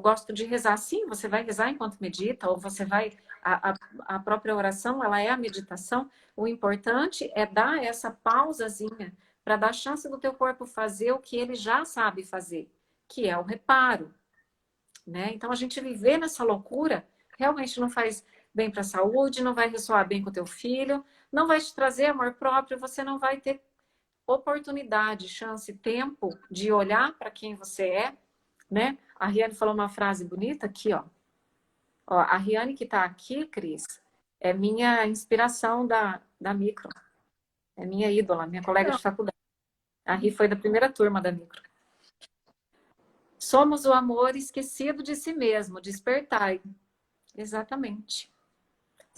gosto de rezar. Sim, você vai rezar enquanto medita, ou você vai... A própria oração, ela é a meditação. O importante é dar essa pausazinha para dar chance do teu corpo fazer o que ele já sabe fazer, que é o reparo, né? Então, a gente viver nessa loucura realmente não faz bem para a saúde, não vai ressoar bem com o teu filho, não vai te trazer amor próprio, você não vai ter oportunidade, chance, tempo de olhar para quem você é, né? A Riane falou uma frase bonita aqui, ó. A Riane que está aqui, Cris, é minha inspiração da micro. É minha ídola, minha colega de faculdade. A Ri foi da primeira turma da micro. Somos o amor esquecido de si mesmo, despertai. Exatamente.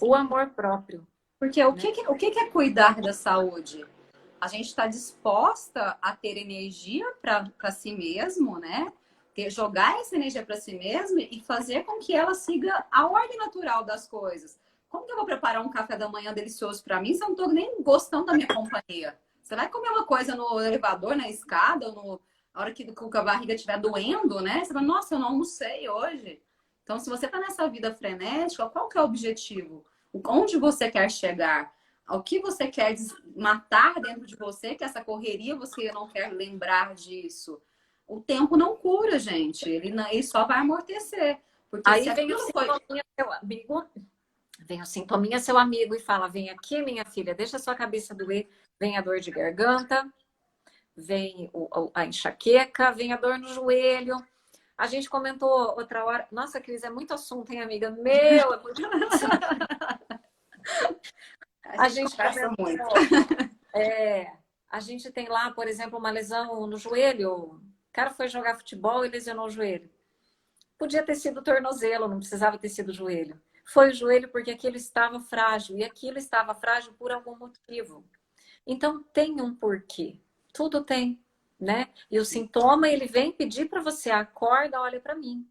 O amor próprio. Porque o que é cuidar da saúde? A gente está disposta a ter energia para si mesmo, né? Jogar essa energia para si mesmo e fazer com que ela siga a ordem natural das coisas. Como que eu vou preparar um café da manhã delicioso para mim se eu não estou nem gostando da minha companhia? Você vai comer uma coisa no elevador, na escada, ou na hora que a barriga estiver doendo, né? Você vai, nossa, eu não almocei hoje. Então, se você está nessa vida frenética, qual que é o objetivo? Onde você quer chegar? Ao que você quer matar dentro de você, que essa correria você não quer lembrar disso. O tempo não cura, gente. Ele só vai amortecer. Porque Aí se vem o aquilo foi. sintominha, seu amigo, vem o sintominha, seu amigo, e fala: vem aqui, minha filha, deixa a sua cabeça doer. Vem a dor de garganta, vem a enxaqueca, vem a dor no joelho. A gente comentou outra hora. Nossa, Cris, é muito assunto, hein, amiga? Meu, é muito A A gente gente conversa comentou, muito. a gente tem lá, por exemplo, uma lesão no joelho. O cara foi jogar futebol e lesionou o joelho. Podia ter sido o tornozelo, não precisava ter sido o joelho. Foi o joelho porque aquilo estava frágil. E aquilo estava frágil por algum motivo. Então, tem um porquê. Tudo tem, né? E o sintoma, ele vem pedir para você: acorda, olha para mim.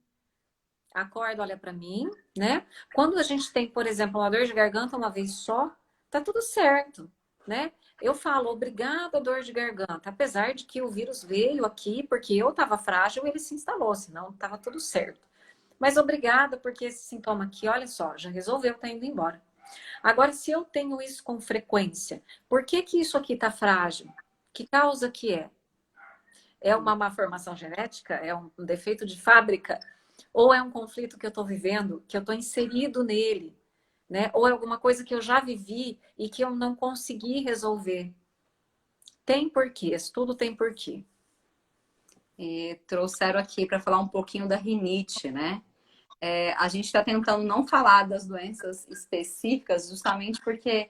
Acorda, olha para mim, né? Quando a gente tem, por exemplo, uma dor de garganta uma vez só, tá tudo certo, né? Eu falo: obrigada, dor de garganta, apesar de que o vírus veio aqui porque eu estava frágil, ele se instalou, senão estava tudo certo. Mas obrigada porque esse sintoma aqui, olha só, já resolveu, tá indo embora. Agora, se eu tenho isso com frequência, por que que isso aqui tá frágil? Que causa que é? É uma má formação genética? É um defeito de fábrica? Ou é um conflito que eu estou vivendo, que eu estou inserido nele, né? Ou é alguma coisa que eu já vivi e que eu não consegui resolver? Tem porquês, tudo tem porquê. E trouxeram aqui para falar um pouquinho da rinite, né? A gente está tentando não falar das doenças específicas, justamente porque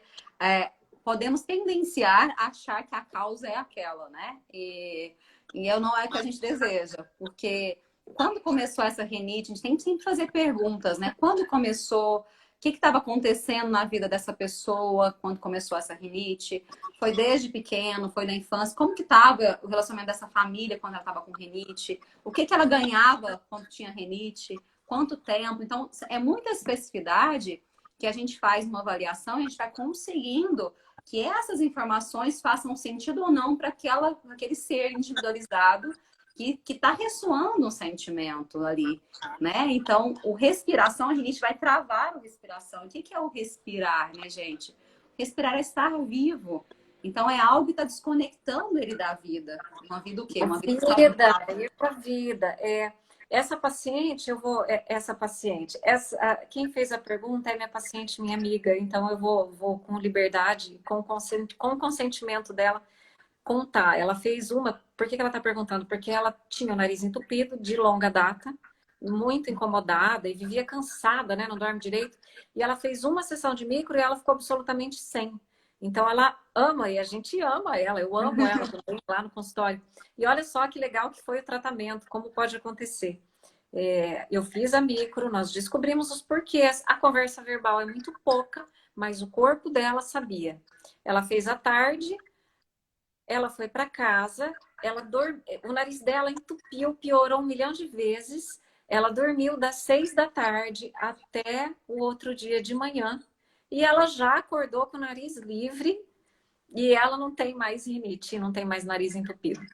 podemos tendenciar a achar que a causa é aquela, né? E não é o que a gente deseja, porque quando começou essa rinite, a gente tem que sempre fazer perguntas, né? Quando começou? O que estava acontecendo na vida dessa pessoa quando começou essa rinite? Foi desde pequeno? Foi na infância? Como que estava o relacionamento dessa família quando ela estava com rinite? O que ela ganhava quando tinha rinite? Quanto tempo? Então, é muita especificidade que a gente faz uma avaliação e a gente vai conseguindo que essas informações façam sentido ou não para aquele ser individualizado que está ressoando um sentimento ali, né? Então, o respiração, a gente vai travar o respiração. O que é o respirar, né, gente? Respirar é estar vivo. Então, é algo que está desconectando ele da vida. Uma vida o quê? Uma vida Ir para a vida. Essa paciente, quem fez a pergunta é minha paciente, minha amiga, então eu vou com liberdade, com o consentimento dela, contar. Ela fez uma, por que ela está perguntando? Porque ela tinha o nariz entupido de longa data, muito incomodada e vivia cansada, né? Não dorme direito. E ela fez uma sessão de micro e ela ficou absolutamente sem. Então ela ama e a gente ama ela, eu amo ela também lá no consultório. E olha só que legal que foi o tratamento, como pode acontecer. Eu fiz a micro, nós descobrimos os porquês. A conversa verbal é muito pouca, mas o corpo dela sabia. Ela fez à tarde, ela foi para casa, o nariz dela entupiu, piorou 1 milhão de vezes. Ela dormiu das 6 da tarde até o outro dia de manhã. E ela já acordou com o nariz livre e ela não tem mais rinite, não tem mais nariz entupido.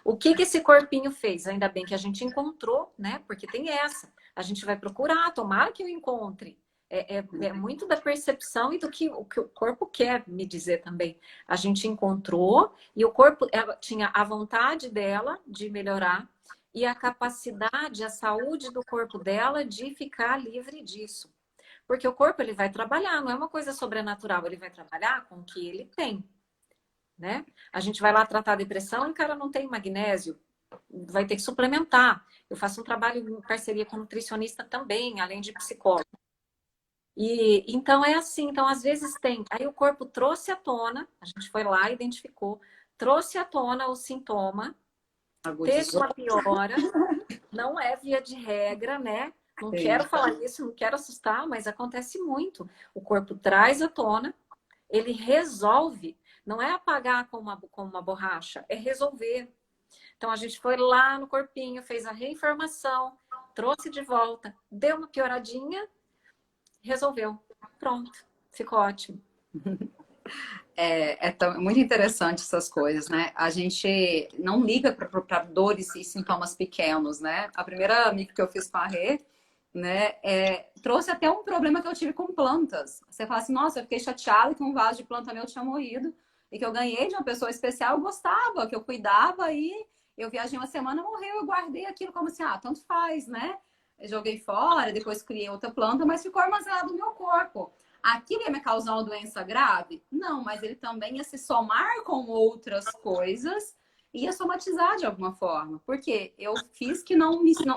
O que esse corpinho fez? Ainda bem que a gente encontrou, né? Porque tem essa. A gente vai procurar, tomara que eu encontre. É muito da percepção e do que o corpo quer me dizer também. A gente encontrou e o corpo, ela tinha a vontade dela de melhorar e a capacidade, a saúde do corpo dela de ficar livre disso. Porque o corpo, ele vai trabalhar, não é uma coisa sobrenatural, ele vai trabalhar com o que ele tem, né? A gente vai lá tratar a depressão e o cara não tem magnésio, vai ter que suplementar. Eu faço um trabalho em parceria com nutricionista também, além de psicólogo. E então é assim, então às vezes tem, aí o corpo trouxe à tona, a gente foi lá, identificou, trouxe à tona o sintoma, teve uma piora, Não é via de regra, né? Não Sim. quero falar isso, não quero assustar, mas acontece muito. O corpo traz à tona, ele resolve. Não é apagar com uma borracha, é resolver. Então, a gente foi lá no corpinho, fez a reinformação, trouxe de volta, deu uma pioradinha, resolveu. Pronto, ficou ótimo. Muito interessante essas coisas, né? A gente não liga para dores e sintomas pequenos, né? A primeira amiga que eu fiz com a Rê, né, trouxe até um problema que eu tive com plantas. Você fala assim, nossa, eu fiquei chateada que um vaso de planta meu tinha morrido e que eu ganhei de uma pessoa especial, eu gostava, que eu cuidava e eu viajei uma semana, morreu, eu guardei aquilo como assim, tanto faz, né? Eu joguei fora, depois criei outra planta, mas ficou armazenado no meu corpo. Aquilo ia me causar uma doença grave? Não, mas ele também ia se somar com outras coisas e ia somatizar de alguma forma. Porque eu fiz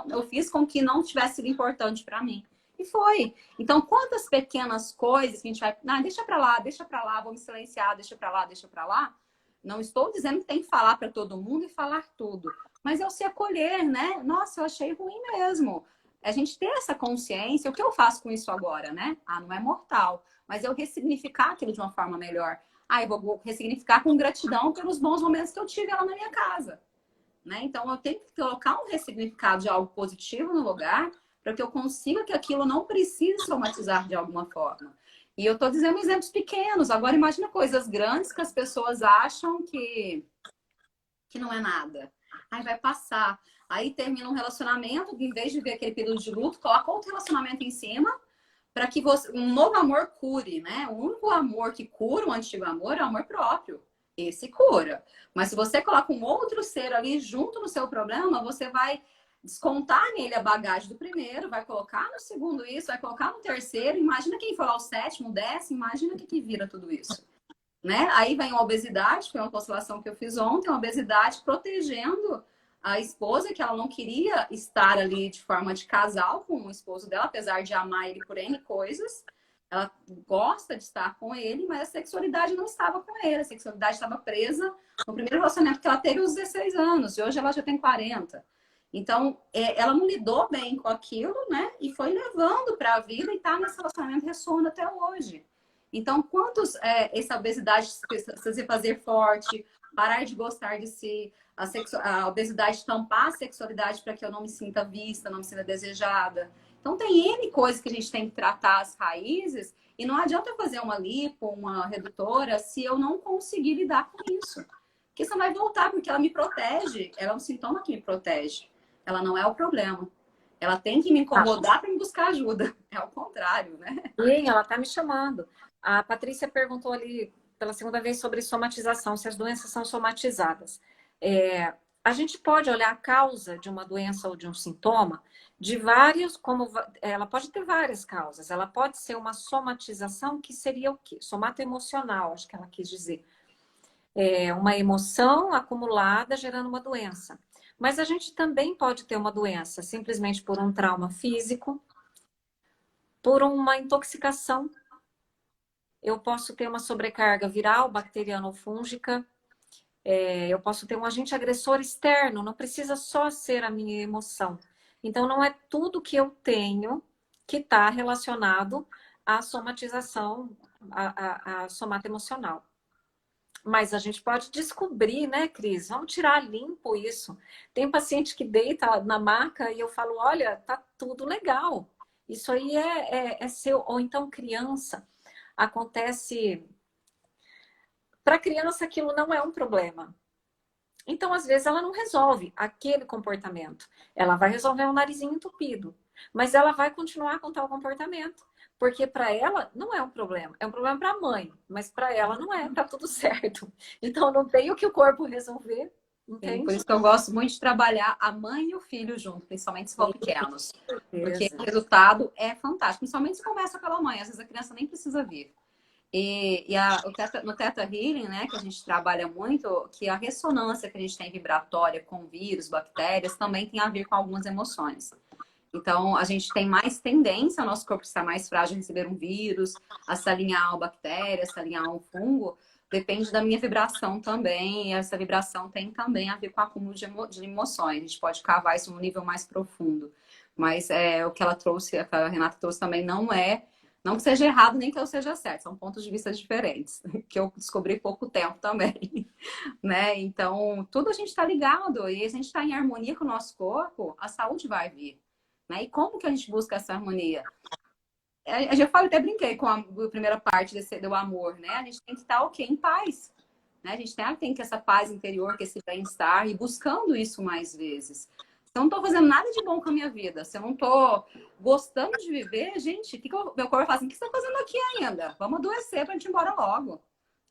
eu fiz com que não tivesse sido importante para mim. E foi. Então, quantas pequenas coisas que a gente vai. Ah, deixa pra lá, vou me silenciar, deixa pra lá, deixa pra lá. Não estou dizendo que tem que falar para todo mundo e falar tudo. Mas é o se acolher, né? Nossa, eu achei ruim mesmo. A gente ter essa consciência, o que eu faço com isso agora, né? Não é mortal, mas eu ressignificar aquilo de uma forma melhor. Eu vou ressignificar com gratidão pelos bons momentos que eu tive lá na minha casa, né? Então eu tenho que colocar um ressignificado de algo positivo no lugar para que eu consiga que aquilo não precise somatizar de alguma forma. E eu estou dizendo exemplos pequenos. Agora imagina coisas grandes que as pessoas acham que não é nada. Vai passar. Aí termina um relacionamento, em vez de ver aquele período de luto, coloca outro relacionamento em cima para que um novo amor cure, né? O único amor que cura o antigo amor é o amor próprio. Esse cura. Mas se você coloca um outro ser ali junto no seu problema, você vai descontar nele a bagagem do primeiro, vai colocar no segundo isso, vai colocar no terceiro. Imagina quem for lá o sétimo, o décimo, imagina o que vira tudo isso. Né? Aí vem a obesidade, foi uma constelação que eu fiz ontem, a obesidade protegendo a esposa, que ela não queria estar ali de forma de casal com o esposo dela, apesar de amar ele por N coisas. Ela gosta de estar com ele, mas a sexualidade não estava com ele. A sexualidade estava presa no primeiro relacionamento que ela teve aos 16 anos, e hoje ela já tem 40. Então, ela não lidou bem com aquilo, né? E foi levando para a vida e está nesse relacionamento ressoando até hoje. Então, quantos essa obesidade se fazer forte, parar de gostar de si, a obesidade tampar a sexualidade para que eu não me sinta vista, não me sinta desejada. Então, tem N coisas que a gente tem que tratar as raízes e não adianta fazer uma lipo, uma redutora, se eu não conseguir lidar com isso. Porque você vai voltar, porque ela me protege, ela é um sintoma que me protege. Ela não é o problema. Ela tem que me incomodar para me buscar ajuda. É o contrário, né? Sim, ela está me chamando. A Patrícia perguntou ali pela segunda vez sobre somatização, se as doenças são somatizadas. A gente pode olhar a causa de uma doença ou de um sintoma de vários, como ela pode ter várias causas. Ela pode ser uma somatização que seria o quê? Somato emocional, acho que ela quis dizer. Uma emoção acumulada gerando uma doença. Mas a gente também pode ter uma doença simplesmente por um trauma físico, por uma intoxicação. Eu posso ter uma sobrecarga viral, bacteriana ou fúngica. Eu posso ter um agente agressor externo, não precisa só ser a minha emoção. Então, não é tudo que eu tenho que está relacionado à somatização, à somata emocional. Mas a gente pode descobrir, né, Cris? Vamos tirar limpo isso. Tem paciente que deita na maca e eu falo, olha, tá tudo legal. Isso aí é seu. Ou então criança. Acontece... Para a criança aquilo não é um problema. Então, às vezes, ela não resolve aquele comportamento. Ela vai resolver um narizinho entupido. Mas ela vai continuar com tal comportamento. Porque para ela não é um problema. É um problema para a mãe. Mas para ela não é. Tá tudo certo. Então, não tem o que o corpo resolver. Entende? Por isso que eu gosto muito de trabalhar a mãe e o filho junto, principalmente se for pequenos. Porque o resultado é fantástico. Principalmente se começa pela mãe. Às vezes a criança nem precisa vir. No Theta Healing, né, que a gente trabalha muito, que a ressonância que a gente tem vibratória com vírus, bactérias, também tem a ver com algumas emoções. Então, a gente tem mais tendência, o nosso corpo está mais frágil a receber um vírus, a se alinhar a uma bactéria, a se alinhar a um fungo, depende da minha vibração também, e essa vibração tem também a ver com o acúmulo de emoções. A gente pode cavar isso num nível mais profundo. Mas o que ela trouxe, a Renata trouxe também não que seja errado nem que eu seja certo, são pontos de vista diferentes, que eu descobri há pouco tempo também, né? Então, tudo a gente está ligado, e a gente está em harmonia com o nosso corpo, a saúde vai vir, né? E como que a gente busca essa harmonia? Eu já falei, até brinquei com a primeira parte do amor, né? A gente tem que estar ok, em paz, né? A gente tem que essa paz interior, que esse bem-estar, e buscando isso mais vezes. Se eu não estou fazendo nada de bom com a minha vida, se eu não estou gostando de viver, gente, meu corpo fala assim, o que você está fazendo aqui ainda? Vamos adoecer para a gente ir embora logo.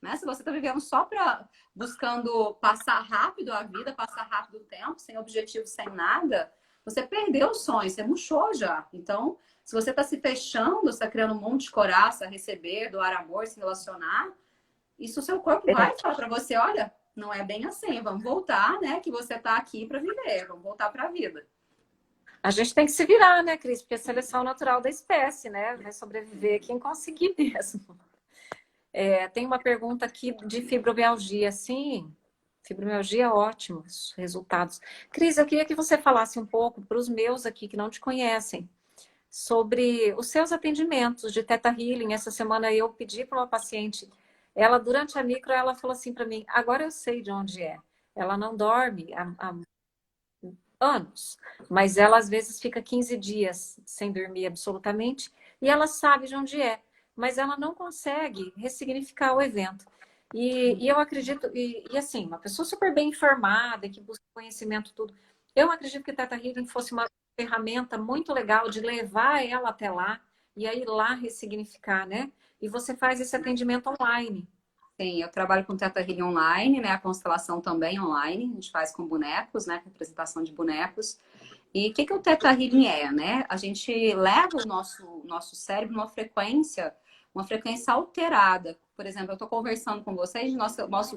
Né? Se você está vivendo só para buscando passar rápido a vida, passar rápido o tempo, sem objetivo, sem nada, você perdeu o sonho, você murchou já. Então, se você está se fechando, está criando um monte de coraça, receber, doar amor, se relacionar, isso o seu corpo vai falar para você, olha, não é bem assim, vamos voltar, né? Que você está aqui para viver, vamos voltar para a vida. A gente tem que se virar, né, Cris? Porque é a seleção natural da espécie, né? Vai sobreviver quem conseguir mesmo. Tem uma pergunta aqui de fibromialgia. Sim, fibromialgia, ótimos resultados. Cris, eu queria que você falasse um pouco para os meus aqui que não te conhecem sobre os seus atendimentos de Theta Healing. Essa semana eu pedi para uma paciente, ela durante a micro, ela falou assim para mim, agora eu sei de onde é. Ela não dorme há anos, mas ela às vezes fica 15 dias sem dormir absolutamente e ela sabe de onde é, mas ela não consegue ressignificar o evento. E eu acredito, assim, uma pessoa super bem informada, que busca conhecimento, tudo, eu acredito que Theta Healing fosse uma ferramenta muito legal de levar ela até lá e aí lá ressignificar, né? E você faz esse atendimento online. Sim, eu trabalho com Theta Healing online, né? A constelação também online, a gente faz com bonecos, né? Com apresentação de bonecos. E o que o Theta Healing é, né? A gente leva o nosso cérebro numa uma frequência alterada. Por exemplo, eu estou conversando com vocês,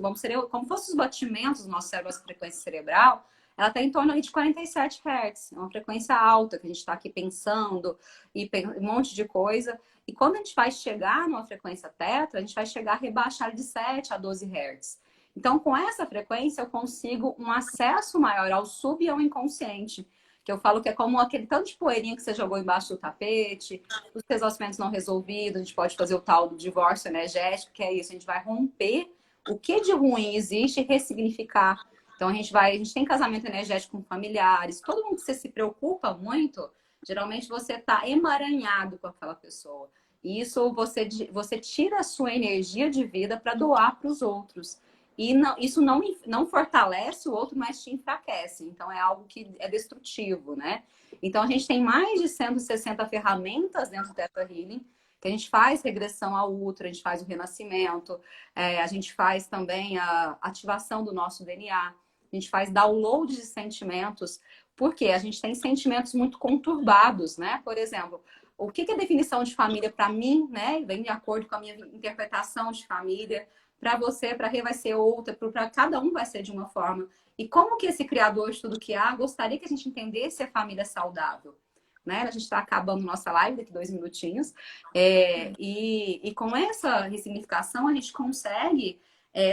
vamos ser como fossem os batimentos do nosso cérebro, nossa frequência cerebral, ela está em torno ali de 47 Hz, é uma frequência alta, que a gente está aqui pensando e um monte de coisa. E quando a gente vai chegar numa frequência teta, a gente vai chegar a rebaixar de 7 a 12 Hz. Então, com essa frequência, eu consigo um acesso maior ao sub e ao inconsciente. Que eu falo que é como aquele tanto de poeirinha que você jogou embaixo do tapete, os relacionamentos não resolvidos, a gente pode fazer o tal do divórcio energético, que é isso, a gente vai romper o que de ruim existe e ressignificar. Então a gente tem casamento energético com familiares, todo mundo que você se preocupa muito, geralmente você está emaranhado com aquela pessoa. E isso você tira a sua energia de vida para doar para os outros. E isso não fortalece o outro, mas te enfraquece. Então, é algo que é destrutivo, né? Então, a gente tem mais de 160 ferramentas dentro do Theta Healing, que a gente faz regressão ao útero, a gente faz o renascimento, a gente faz também a ativação do nosso DNA, a gente faz download de sentimentos, porque a gente tem sentimentos muito conturbados, né? Por exemplo, o que é definição de família para mim, né? Vem de acordo com a minha interpretação de família. Para você, para Rê vai ser outra, para cada um vai ser de uma forma. E como que esse criador de tudo que há gostaria que a gente entendesse a família saudável? Né? A gente está acabando nossa live daqui 2 minutinhos. E com essa ressignificação, a gente consegue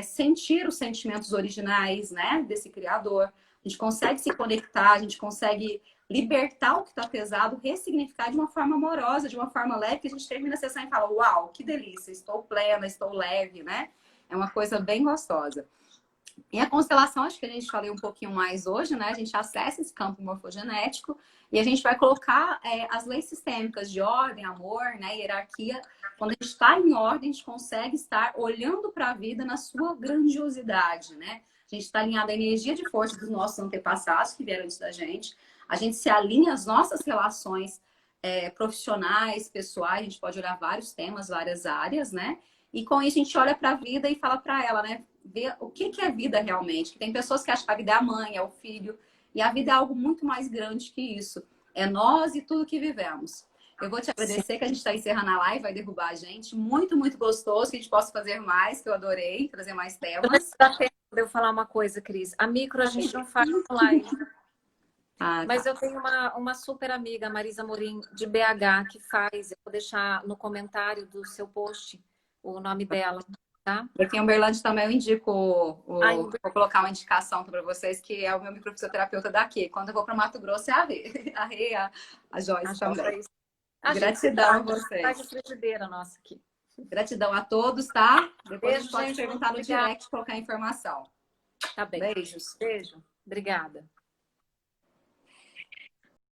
sentir os sentimentos originais, né, desse criador. A gente consegue se conectar, a gente consegue libertar o que está pesado, ressignificar de uma forma amorosa, de uma forma leve, que a gente termina a sessão e fala, uau, que delícia, estou plena, estou leve, né? É uma coisa bem gostosa. E a constelação, acho que a gente falei um pouquinho mais hoje, né? A gente acessa esse campo morfogenético e a gente vai colocar as leis sistêmicas de ordem, amor, né? Hierarquia. Quando a gente está em ordem, a gente consegue estar olhando para a vida na sua grandiosidade, né? A gente está alinhado à energia de força dos nossos antepassados que vieram antes da gente. A gente se alinha às nossas relações profissionais, pessoais. A gente pode olhar vários temas, várias áreas, né? E com isso a gente olha para a vida e fala para ela, né? Ver o que é vida realmente. Que tem pessoas que acham que a vida é a mãe, é o filho. E a vida é algo muito mais grande que isso. É nós e tudo que vivemos. Eu vou te agradecer que a gente está encerrando a live, vai derrubar a gente. Muito, muito gostoso que a gente possa fazer mais, que eu adorei, trazer mais temas. Dá tempo de eu falar uma coisa, Cris. A micro a gente não faz online. Mas Tá. eu tenho uma super amiga, Marisa Morim, de BH, que faz. Eu vou deixar no comentário do seu post o nome dela. tá? Aqui em Uberlândia também eu indico, Ai, vou colocar uma indicação para vocês, que é o meu microfisioterapeuta daqui. Quando eu vou para Mato Grosso, é a Rê, a Joyce também. a gente se Gratidão a trata, tá vocês. de frigideira nossa aqui. Gratidão a todos, tá? Depois a Beijo, gente pode gente. perguntar no Obrigada. direct, colocar informação. Tá bem. Beijos. Beijo. Obrigada.